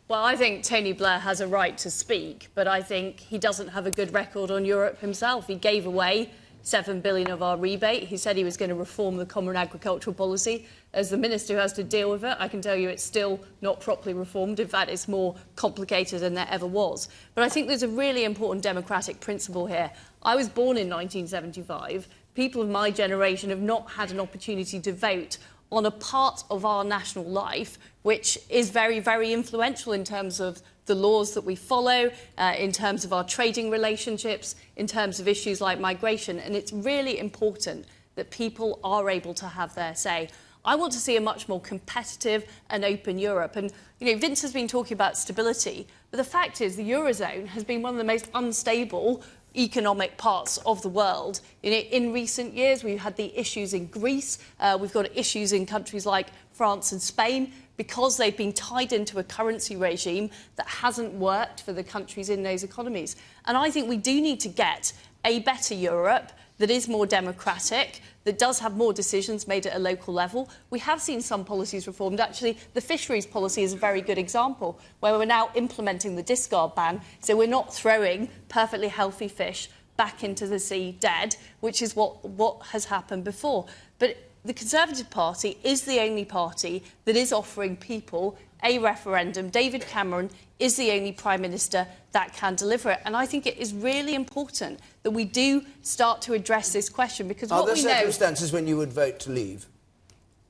Speaker 4: Well, I think Tony Blair has a right to speak, but I think he doesn't have a good record on Europe himself. He gave away $7 billion of our rebate. He said he was going to reform the Common Agricultural Policy. As the Minister who has to deal with it, I can tell you it's still not properly reformed. In fact, it's more complicated than there ever was. But I think there's a really important democratic principle here. I was born in 1975. People of my generation have not had an opportunity to vote on a part of our national life which is very, very influential in terms of the laws that we follow, in terms of our trading relationships, in terms of issues like migration. And it's really important that people are able to have their say. I want to see a much more competitive and open Europe. And, you know, Vince has been talking about stability, but the fact is the Eurozone has been one of the most unstable economic parts of the world. In recent years, we've had the issues in Greece, we've got issues in countries like France and Spain, because they've been tied into a currency regime that hasn't worked for the countries in those economies. And I think we do need to get a better Europe that is more democratic, that does have more decisions made at a local level. We have seen some policies reformed. Actually, the fisheries policy is a very good example, where we're now implementing the discard ban, so we're not throwing perfectly healthy fish back into the sea dead, which is what has happened before. But the Conservative Party is the only party that is offering people a referendum. David Cameron is the only Prime Minister that can deliver it. And I think it is really important that we do start to address this question, because what we know...
Speaker 2: Are there circumstances when you would vote to leave?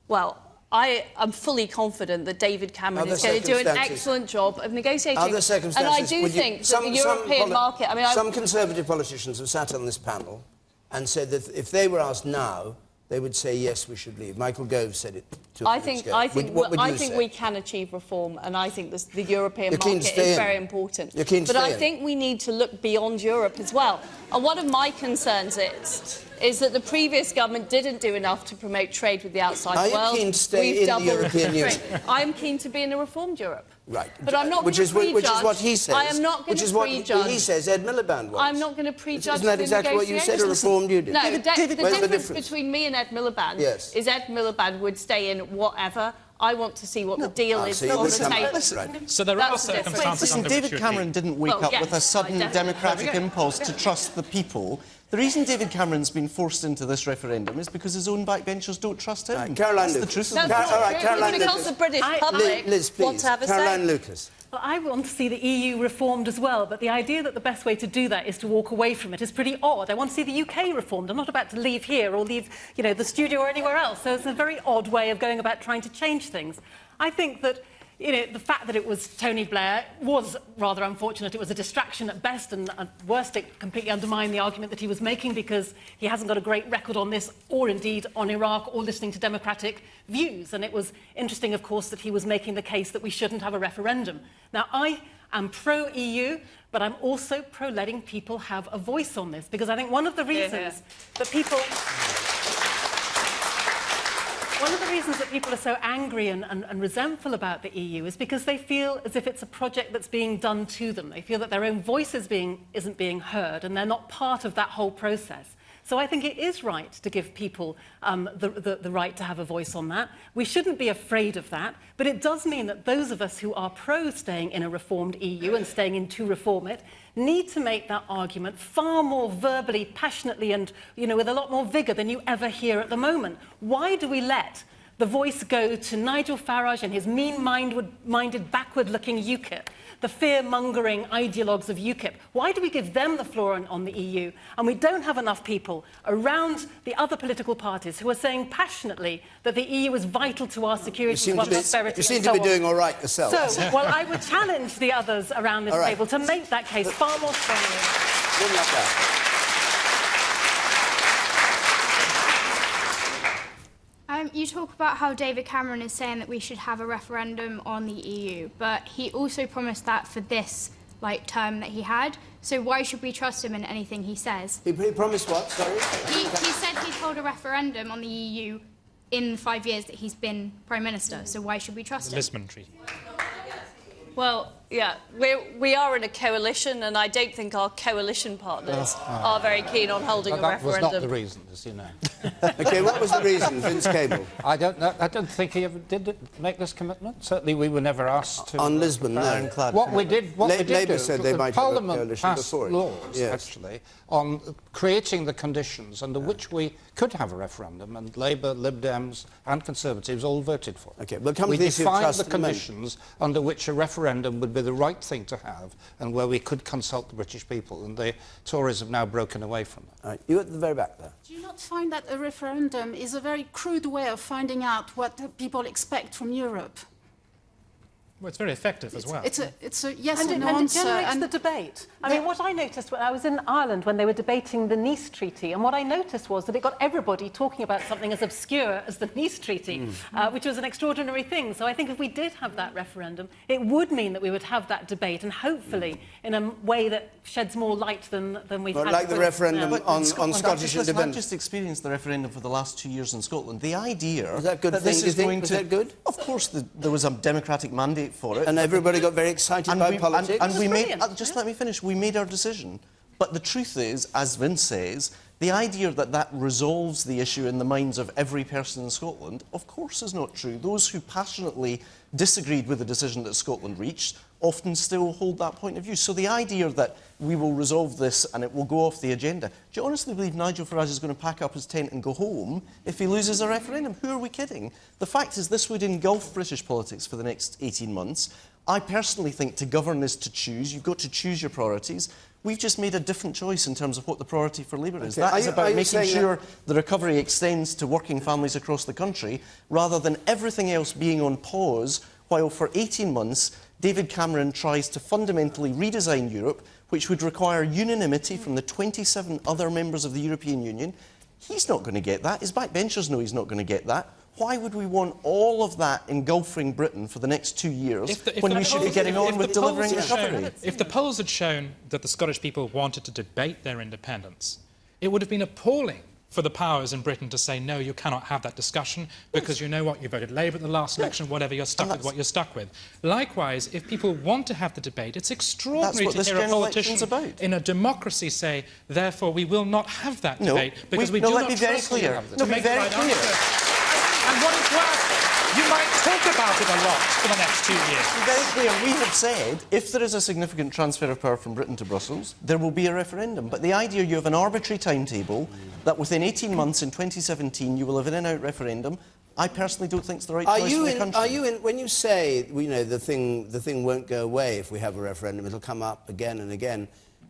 Speaker 4: Well, I am fully confident that David Cameron is going to do an excellent job of negotiating.
Speaker 2: Are there circumstances...
Speaker 4: And I do think that the European market... I mean,
Speaker 2: some Conservative politicians have sat on this panel and said that if they were asked now, they would say, yes, we should leave. Michael Gove said it 2 minutes ago.
Speaker 4: I think we can achieve reform, and I think the European market is very important.
Speaker 2: You're keen to
Speaker 4: but
Speaker 2: stay
Speaker 4: I think we need to look beyond Europe as well. And one of my concerns is that the previous government didn't do enough to promote trade with the outside world.
Speaker 2: Are you keen to stay in the European Union?
Speaker 4: I'm keen to be in a reformed Europe.
Speaker 2: Right.
Speaker 4: But I'm not going to prejudge.
Speaker 2: Which is what he says.
Speaker 4: I am not going to prejudge.
Speaker 2: What he says Ed Miliband wants.
Speaker 4: I'm not going to prejudge.
Speaker 2: Isn't that exactly what you said, a reformed union?
Speaker 4: No, the difference between me and Ed Miliband is Ed Miliband would stay in whatever. I want to see what the deal is on the table.
Speaker 6: So there are circumstances
Speaker 5: Listen, David Cameron didn't wake up with a sudden democratic impulse to trust the people. The reason David Cameron's been forced into this referendum is because his own backbenchers don't trust him.
Speaker 2: Right, Caroline
Speaker 5: That's
Speaker 2: Lucas.
Speaker 5: the truth of the
Speaker 2: Caroline Lucas.
Speaker 4: Because the British public
Speaker 2: Liz, please.
Speaker 4: want to have a
Speaker 2: Caroline
Speaker 4: say.
Speaker 2: Lucas.
Speaker 8: Well, I want to see the EU reformed as well, but the idea that the best way to do that is to walk away from it is pretty odd. I want to see the UK reformed. I'm not about to leave here or leave, the studio or anywhere else. So it's a very odd way of going about trying to change things. I think that, the fact that it was Tony Blair was rather unfortunate. It was a distraction at best, and at worst it completely undermined the argument that he was making, because he hasn't got a great record on this, or indeed on Iraq, or listening to democratic views. And it was interesting, of course, that he was making the case that we shouldn't have a referendum. Now, I am pro-EU, but I'm also pro-letting people have a voice on this, because I think one of the reasons that people... One of the reasons that people are so angry and resentful about the EU is because they feel as if it's a project that's being done to them. They feel that their own voice isn't being heard, and they're not part of that whole process. So I think it is right to give people the right to have a voice on that. We shouldn't be afraid of that, but it does mean that those of us who are pro-staying in a reformed EU and staying in to reform it need to make that argument far more verbally, passionately, and with a lot more vigour than you ever hear at the moment. Why do we let the voice go to Nigel Farage and his mean-minded, backward-looking UKIP, the fear-mongering ideologues of UKIP? Why do we give them the floor on the EU, and we don't have enough people around the other political parties who are saying passionately that the EU is vital to our security, to our prosperity,
Speaker 2: you seem to be doing all right yourself.
Speaker 8: So, well, I would challenge the others around this table to make that case far more strongly.
Speaker 2: Good luck there.
Speaker 13: You talk about how David Cameron is saying that we should have a referendum on the EU, but he also promised that for this term that he had. So why should we trust him in anything he says?
Speaker 2: He promised what? Sorry.
Speaker 13: He said he'd hold a referendum on the EU in the 5 years that he's been Prime Minister. So why should we trust him?
Speaker 6: The Lisbon Treaty.
Speaker 4: Well, yeah, we are in a coalition, and I don't think our coalition partners are very keen on holding a referendum.
Speaker 7: That was not the reason, as you know.
Speaker 2: OK, what was the reason, Vince Cable?
Speaker 7: I don't know. I don't think he ever did make this commitment. Certainly, we were never asked to.
Speaker 2: On Lisbon, no.
Speaker 7: What we did
Speaker 2: Labour said they might have a
Speaker 7: Parliament
Speaker 2: coalition
Speaker 7: passed
Speaker 2: before it.
Speaker 7: laws, actually, on creating the conditions under which we could have a referendum, and Labour, Lib Dems and Conservatives all voted for it.
Speaker 2: OK, we'll come
Speaker 7: we
Speaker 2: to the issue of
Speaker 7: defined
Speaker 2: trust
Speaker 7: the
Speaker 2: in a moment.
Speaker 7: conditions under which a referendum would be the right thing to have, and where we could consult the British people, and the Tories have now broken away from that.
Speaker 2: Right, you at the very back there.
Speaker 21: Do you not find that a referendum is a very crude way of finding out what people expect from Europe?
Speaker 6: Well, it's very effective as well.
Speaker 21: It's a yes or no
Speaker 8: and
Speaker 21: answer.
Speaker 8: it generates the debate. I mean, what I noticed when I was in Ireland when they were debating the Nice Treaty, and what I noticed was that it got everybody talking about something as obscure as the Nice Treaty, which was an extraordinary thing. So I think if we did have that referendum, it would mean that we would have that debate, and hopefully in a way that sheds more light than we've had.
Speaker 2: Like the referendum on Scottish independence.
Speaker 5: I've just experienced the referendum for the last 2 years in Scotland. The idea
Speaker 2: is that good
Speaker 5: that
Speaker 2: thing?
Speaker 5: this is going to...
Speaker 2: Was that good?
Speaker 5: Of course, there was a democratic mandate for it.
Speaker 2: And everybody got very excited by politics.
Speaker 5: And we made... just let me finish. We made our decision But the truth is, as Vince says, the idea that that resolves the issue in the minds of every person in Scotland, of course, is not true. Those who passionately disagreed with the decision that Scotland reached often still hold that point of view. So the idea that we will resolve this and it will go off the agenda, do you honestly believe Nigel Farage is going to pack up his tent and go home if he loses a referendum? Who are we kidding? The fact is this would engulf British politics for the next 18 months. I personally think to govern is to choose. You've got to choose your priorities. We've just made a different choice in terms of what the priority for Labour is. That is about making sure the recovery extends to working families across the country, rather than everything else being on pause, while for 18 months David Cameron tries to fundamentally redesign Europe, which would require unanimity from the 27 other members of the European Union. He's not going to get that. His backbenchers know he's not going to get that. Why would we want all of that engulfing Britain for the next 2 years when we should be getting on with delivering recovery?
Speaker 6: If the polls had shown that the Scottish people wanted to debate their independence, it would have been appalling for the powers in Britain to say, no, you cannot have that discussion because you know what, you voted Labour at the last election, whatever, you're stuck with what you're stuck with. Likewise, if people want to have the debate, it's extraordinary to hear a politician in a democracy say, therefore, we will not have that debate because we do not trust you to make the right answer. And what is worse, you might talk about it a lot for the next 2 years.
Speaker 5: Very clear. We have said, if there is a significant transfer of power from Britain to Brussels, there will be a referendum. But the idea you have an arbitrary timetable, that within 18 months in 2017 you will have an in-out referendum, I personally don't think it's the right choice for the country.
Speaker 2: When you say, the thing won't go away if we have a referendum, it'll come up again and again.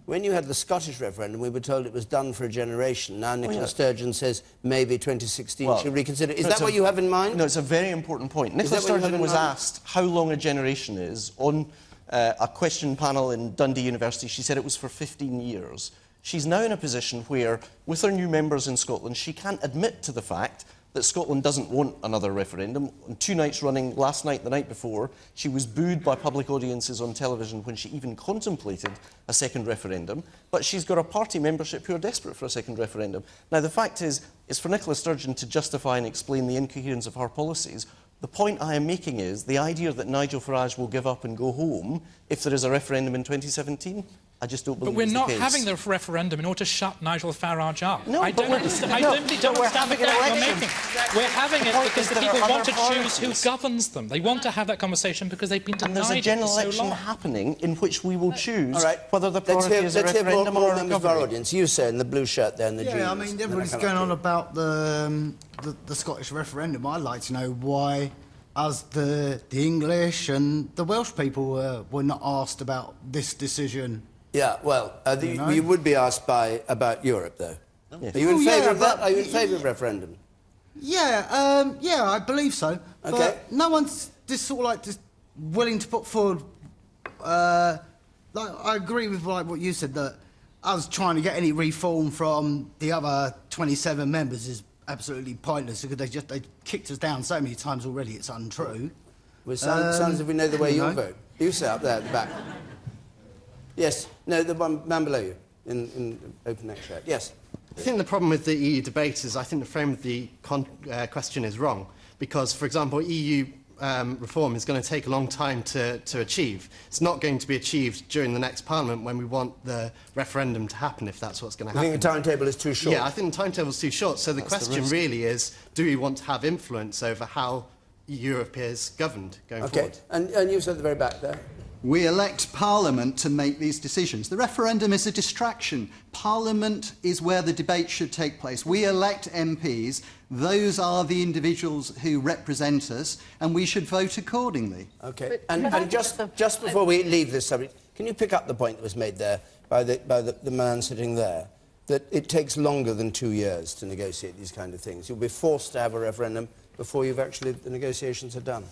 Speaker 2: When you had the Scottish referendum, we were told it was done for a generation. Now Nicola Sturgeon says maybe 2016 should reconsider. Is that what you have in mind?
Speaker 5: No, it's a very important point. Nicola Sturgeon was asked how long a generation is on a question panel in Dundee University. She said it was for 15 years. She's now in a position where, with her new members in Scotland, she can't admit to the fact that Scotland doesn't want another referendum. On 2 nights running, last night, the night before, she was booed by public audiences on television when she even contemplated a second referendum. But she's got a party membership who are desperate for a second referendum. Now, the fact is, it's for Nicola Sturgeon to justify and explain the incoherence of her policies. The point I am making is the idea that Nigel Farage will give up and go home if there is a referendum in 2017, I just don't believe
Speaker 6: But we're
Speaker 5: it's
Speaker 6: not
Speaker 5: the case.
Speaker 6: having the referendum in order to shut Nigel Farage up.
Speaker 5: No,
Speaker 6: I don't understand the point you're making. We're having it because the people want to choose who governs them. They want to have that conversation because they've been denied
Speaker 5: and there's a general
Speaker 6: it for so
Speaker 5: election
Speaker 6: long.
Speaker 5: happening in which we will choose whether the
Speaker 2: Let's
Speaker 5: priority is a referendum or a
Speaker 2: members of our audience. You, sir, in the blue shirt there, in the jeans.
Speaker 1: Yeah, I mean, everybody's going on about the Scottish referendum. I'd like to know why us, the English and the Welsh people were not asked about this decision.
Speaker 2: Yeah, well, you would be asked about Europe, though.
Speaker 1: Yes.
Speaker 2: Are you in favour of that? Are you in favour of referendum?
Speaker 1: Yeah, yeah, I believe so.
Speaker 2: Okay.
Speaker 1: But no one's just sort of like just willing to put forward. Like, I agree with like what you said, that us trying to get any reform from the other 27 members is absolutely pointless because they kicked us down so many times already. It's untrue.
Speaker 2: Well, sounds as if we know the way you'll vote. You sit up there at the back. Yes. No, the one man below you in open neck shirt. Yes.
Speaker 22: I think the problem with the EU debate is I think the frame of the question is wrong because, for example, EU reform is going to take a long time to achieve. It's not going to be achieved during the next Parliament when we want the referendum to happen, if that's what's going to happen.
Speaker 2: You think the timetable is too short?
Speaker 22: Yeah, I think the timetable is too short. So the question really is, do we want to have influence over how Europe is governed going forward?
Speaker 2: And you said at the very back there.
Speaker 23: We elect Parliament to make these decisions. The referendum is a distraction. Parliament is where the debate should take place. We elect MPs. Those are the individuals who represent us, and we should vote accordingly.
Speaker 2: OK. And just before we leave this subject, can you pick up the point that was made there by the man sitting there, that it takes longer than 2 years to negotiate these kind of things? You'll be forced to have a referendum before the negotiations are done.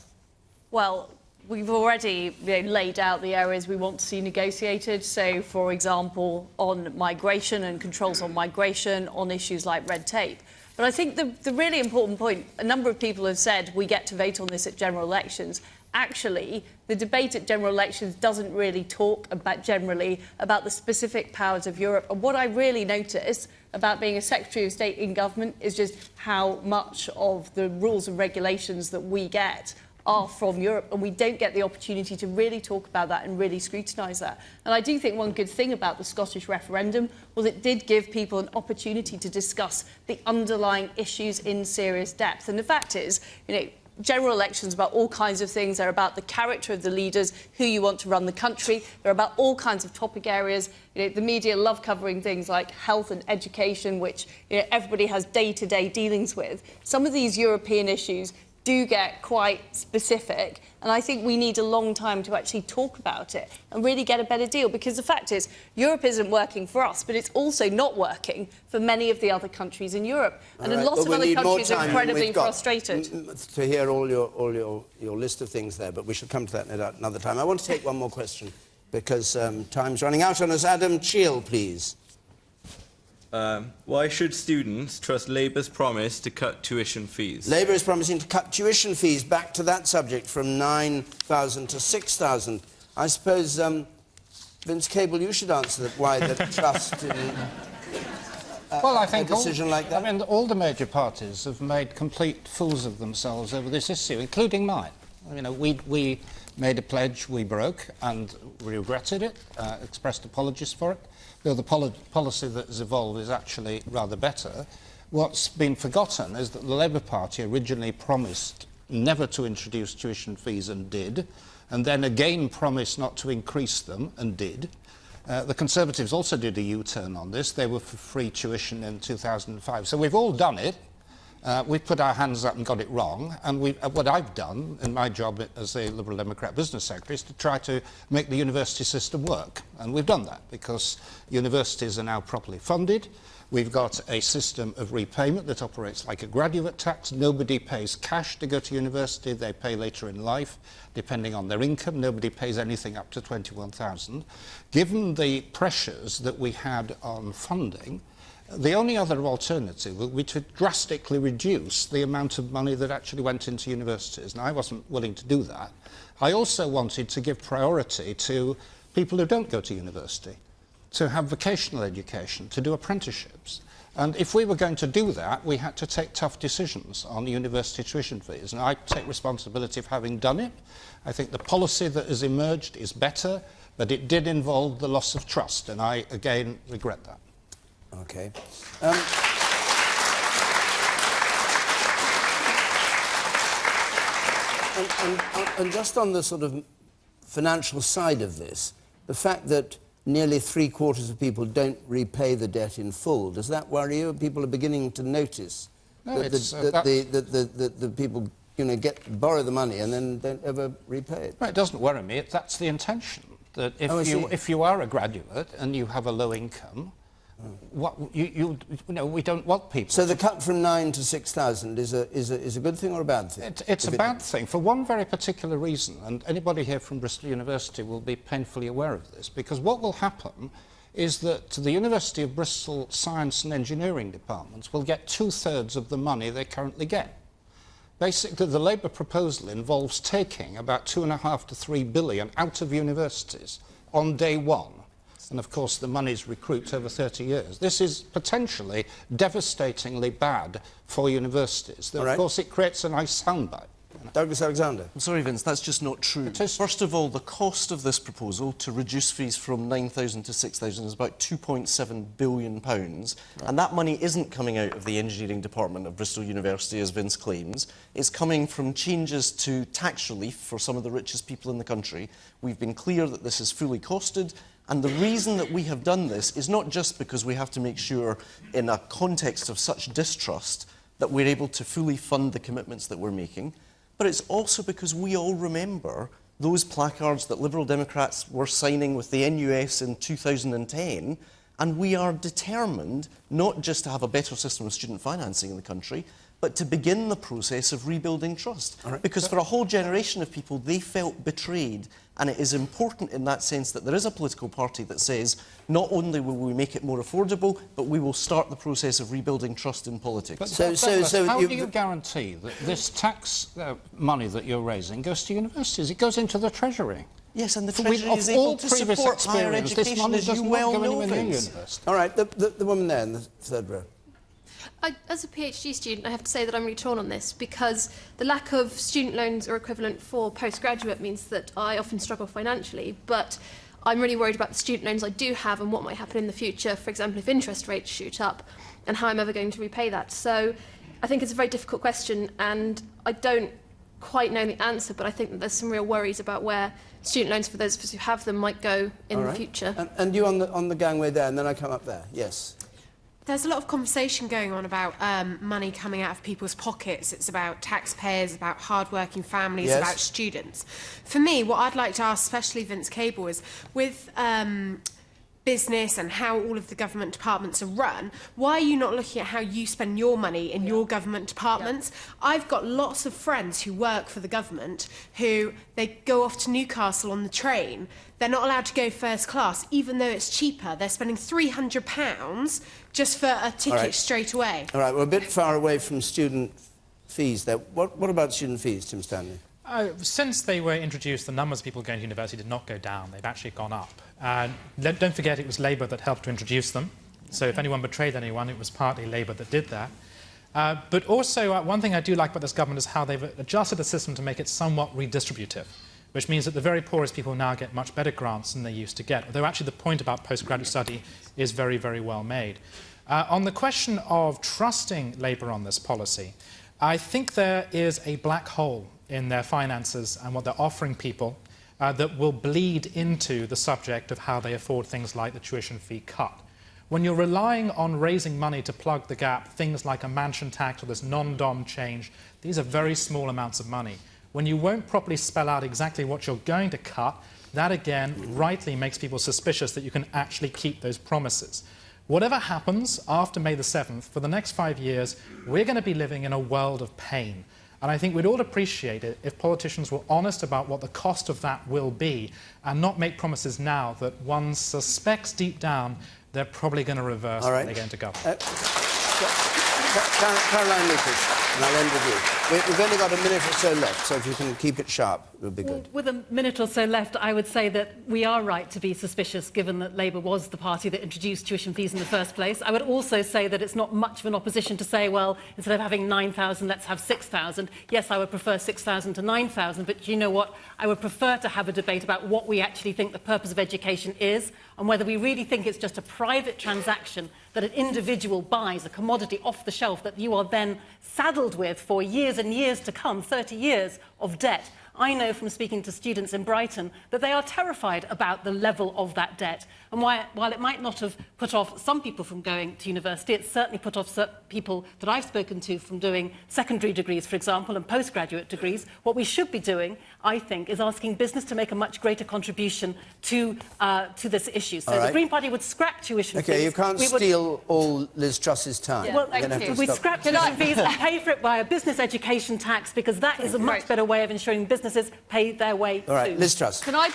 Speaker 4: Well, we've already laid out the areas we want to see negotiated. So, for example, on migration and controls on migration, on issues like red tape. But I think the really important point, a number of people have said we get to vote on this at general elections. Actually, the debate at general elections doesn't really talk generally about the specific powers of Europe. And what I really notice about being a Secretary of State in government is just how much of the rules and regulations that we get are from Europe, and we don't get the opportunity to really talk about that and really scrutinise that. And I do think one good thing about the Scottish referendum was it did give people an opportunity to discuss the underlying issues in serious depth. And the fact is, general elections about all kinds of things. They're about the character of the leaders, who you want to run the country. They're about all kinds of topic areas. The media love covering things like health and education, which everybody has day-to-day dealings with. Some of these European issues do get quite specific, and I think we need a long time to actually talk about it and really get a better deal, because the fact is Europe isn't working for us, but it's also not working for many of the other countries in Europe, and a lot of other countries are incredibly frustrated.
Speaker 2: To hear all your list of things there, but we should come to that another time. I want to take one more question because time's running out on us. Adam Cheel, please.
Speaker 3: Why should students trust Labour's promise to cut tuition fees?
Speaker 2: Labour is promising to cut tuition fees, back to that subject, from 9,000 to 6,000. I suppose, Vince Cable, you should answer that, why the trust in
Speaker 7: well, I think
Speaker 2: a decision like that.
Speaker 7: I mean, all the major parties have made complete fools of themselves over this issue, including mine. We made a pledge we broke, and we regretted it, expressed apologies for it. Though the policy that has evolved is actually rather better. What's been forgotten is that the Labour Party originally promised never to introduce tuition fees and did, and then again promised not to increase them and did. The Conservatives also did a U-turn on this. They were for free tuition in 2005. So we've all done it. We've put our hands up and got it wrong, and what I've done in my job as a Liberal Democrat business secretary is to try to make the university system work, and we've done that because universities are now properly funded. We've got a system of repayment that operates like a graduate tax. Nobody pays cash to go to university. They pay later in life, depending on their income. Nobody pays anything up to 21,000. Given the pressures that we had on funding, the only other alternative would be to drastically reduce the amount of money that actually went into universities, and I wasn't willing to do that. I also wanted to give priority to people who don't go to university, to have vocational education, to do apprenticeships. And if we were going to do that, we had to take tough decisions on university tuition fees, and I take responsibility of having done it. I think the policy that has emerged is better, but it did involve the loss of trust, and I, again, regret that.
Speaker 2: Okay. And just on the sort of financial side of this, the fact that nearly 3/4 of people don't repay the debt in full, does that worry you? People are beginning to notice that the people borrow the money and then don't ever repay it.
Speaker 7: Well, it doesn't worry me. That's the intention. That if you are a graduate and you have a low income, we don't want people.
Speaker 2: So the cut from 9 to 6,000 is a good thing or a bad thing?
Speaker 7: It's a bad thing for one very particular reason, and anybody here from Bristol University will be painfully aware of this, because what will happen is that the University of Bristol Science and Engineering departments will get 2/3 of the money they currently get. Basically, the Labour proposal involves taking about 2.5 to 3 billion out of universities on day one. And, of course, the money's recouped over 30 years. This is potentially devastatingly bad for universities. Though, of course, it creates a nice soundbite.
Speaker 2: Douglas Alexander.
Speaker 5: I'm sorry, Vince, that's just not true. First of all, the cost of this proposal to reduce fees from 9,000 to 6,000 is about £2.7 billion, and that money isn't coming out of the engineering department of Bristol University, as Vince claims. It's coming from changes to tax relief for some of the richest people in the country. We've been clear that this is fully costed, and the reason that we have done this is not just because we have to make sure, in a context of such distrust, that we're able to fully fund the commitments that we're making, but it's also because we all remember those placards that Liberal Democrats were signing with the NUS in 2010, and we are determined not just to have a better system of student financing in the country, but to begin the process of rebuilding trust. Because for a whole generation of people, they felt betrayed. And it is important in that sense that there is a political party that says, not only will we make it more affordable, but we will start the process of rebuilding trust in politics.
Speaker 7: But how do you guarantee that this tax money that you're raising goes to universities? It goes into the Treasury.
Speaker 5: Yes, and the Treasury is able to support higher education, as you well know, Vince.
Speaker 2: All right, the woman there in the third row.
Speaker 9: As a PhD student, I have to say that I'm really torn on this because the lack of student loans or equivalent for postgraduate means that I often struggle financially, but I'm really worried about the student loans I do have and what might happen in the future, for example, if interest rates shoot up, and how I'm ever going to repay that. So I think it's a very difficult question, and I don't quite know the answer, but I think that there's some real worries about where student loans for those of us who have them might go in the future.
Speaker 2: And you on the gangway there, and then I come up there. Yes.
Speaker 10: There's a lot of conversation going on about money coming out of people's pockets. It's about taxpayers, about hard-working families,
Speaker 2: Yes.
Speaker 10: about students. For me, what I'd like to ask, especially Vince Cable, is with business and how all of the government departments are run, why are you not looking at how you spend your money in your government departments? I've got lots of friends who work for the government who they go off to Newcastle on the train. They're not allowed to go first class, even though it's cheaper. They're spending £300 just for a ticket straight away.
Speaker 2: All right, we're a bit far away from student fees there. What about student fees, Tim Stanley?
Speaker 6: Since they were introduced, the numbers of people going to university did not go down. They've actually gone up. Don't forget, it was Labour that helped to introduce them. So if anyone betrayed anyone, it was partly Labour that did that. But also, one thing I do like about this government is how they've adjusted the system to make it somewhat redistributive, which means that the very poorest people now get much better grants than they used to get, although actually the point about postgraduate study is very, very well made. On the question of trusting Labour on this policy, I think there is a black hole in their finances and what they're offering people that will bleed into the subject of how they afford things like the tuition fee cut. When you're relying on raising money to plug the gap, things like a mansion tax or this non-dom change, these are very small amounts of money. When you won't properly spell out exactly what you're going to cut, that again rightly makes people suspicious that you can actually keep those promises. Whatever happens after May the 7th, for the next 5 years, we're going to be living in a world of pain. And I think we'd all appreciate it if politicians were honest about what the cost of that will be and not make promises now that one suspects deep down they're probably going to reverse when they're going to go.
Speaker 2: Caroline Lucas, and I'll end with you. We've only got a minute or so left, so if you can keep it sharp, it would be good.
Speaker 8: With a minute or so left, I would say that we are right to be suspicious, given that Labour was the party that introduced tuition fees in the first place. I would also say that it's not much of an opposition to say, well, instead of having 9,000, let's have 6,000. Yes, I would prefer 6,000 to 9,000, but you know what? I would prefer to have a debate about what we actually think the purpose of education is and whether we really think it's just a private transaction that an individual buys, a commodity off the shelf that you are then saddled with for years and years to come, 30 years of debt. I know from speaking to students in Brighton that they are terrified about the level of that debt. And while it might not have put off some people from going to university, it's certainly put off people that I've spoken to from doing secondary degrees, for example, and postgraduate degrees. What we should be doing, I think, is asking business to make a much greater contribution to this issue. So the Green Party would scrap tuition fees.
Speaker 2: OK, you can't steal all Liz Truss's time.
Speaker 8: Yeah. Well, we'd scrap tuition fees and pay for it by a business education tax, because that is a much better way of ensuring businesses pay their way
Speaker 2: All right,
Speaker 8: too.
Speaker 2: Liz Truss.
Speaker 4: Can I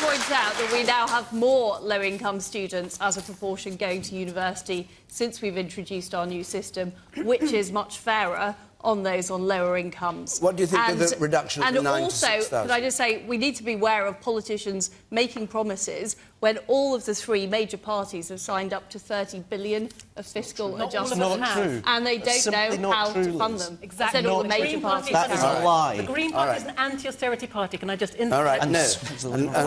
Speaker 4: point out that we now have more low-income students as a proportion going to university since we've introduced our new system, which is much fairer on those on lower incomes.
Speaker 2: What do you think of the reduction of the 9 to 6,000?
Speaker 4: And also, could I just say, we need to be aware of politicians making promises when all of the three major parties have signed up to 30 billion of fiscal adjustments, and they don't know how to fund them.
Speaker 8: Exactly.
Speaker 4: Said all the major parties.
Speaker 8: That's
Speaker 2: a lie.
Speaker 8: The Green Party is an anti-austerity party. Can I just interrupt?
Speaker 2: All right, no.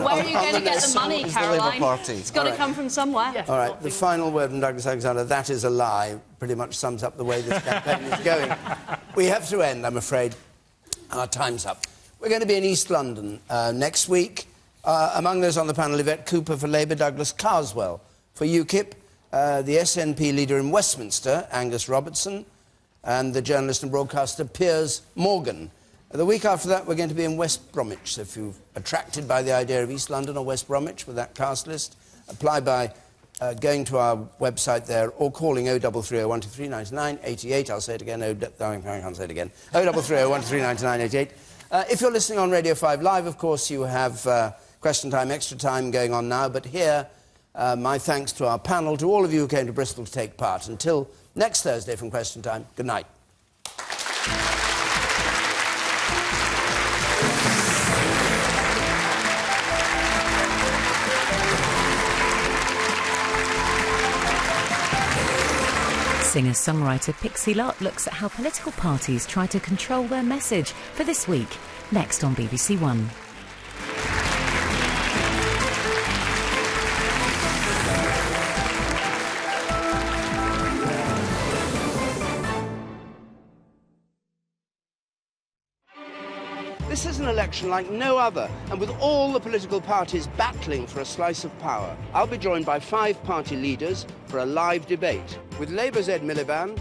Speaker 4: Where are you going to get the money, Caroline? It's got to come from somewhere.
Speaker 2: All right, the final word from Douglas Alexander, that is a lie, pretty much sums up the way this campaign is going. We have to end, I'm afraid. Our time's up. We're going to be in East London next week. Among those on the panel, Yvette Cooper for Labour, Douglas Carswell for UKIP, the SNP leader in Westminster, Angus Robertson, and the journalist and broadcaster Piers Morgan. The week after that, we're going to be in West Bromwich. So if you're attracted by the idea of East London or West Bromwich with that cast list, apply by going to our website there or calling 0330 123 99 88. I'll say it again. I can't say it again. 0330 123 99 88. If you're listening on Radio 5 Live, of course, you have Question Time, Extra Time going on now. But here, my thanks to our panel, to all of you who came to Bristol to take part. Until next Thursday from Question Time, good night.
Speaker 11: Singer-songwriter Pixie Lott looks at how political parties try to control their message for this week, next on BBC One.
Speaker 2: This is an election like no other, and with all the political parties battling for a slice of power. I'll be joined by 5 party leaders for a live debate with Labour's Ed Miliband,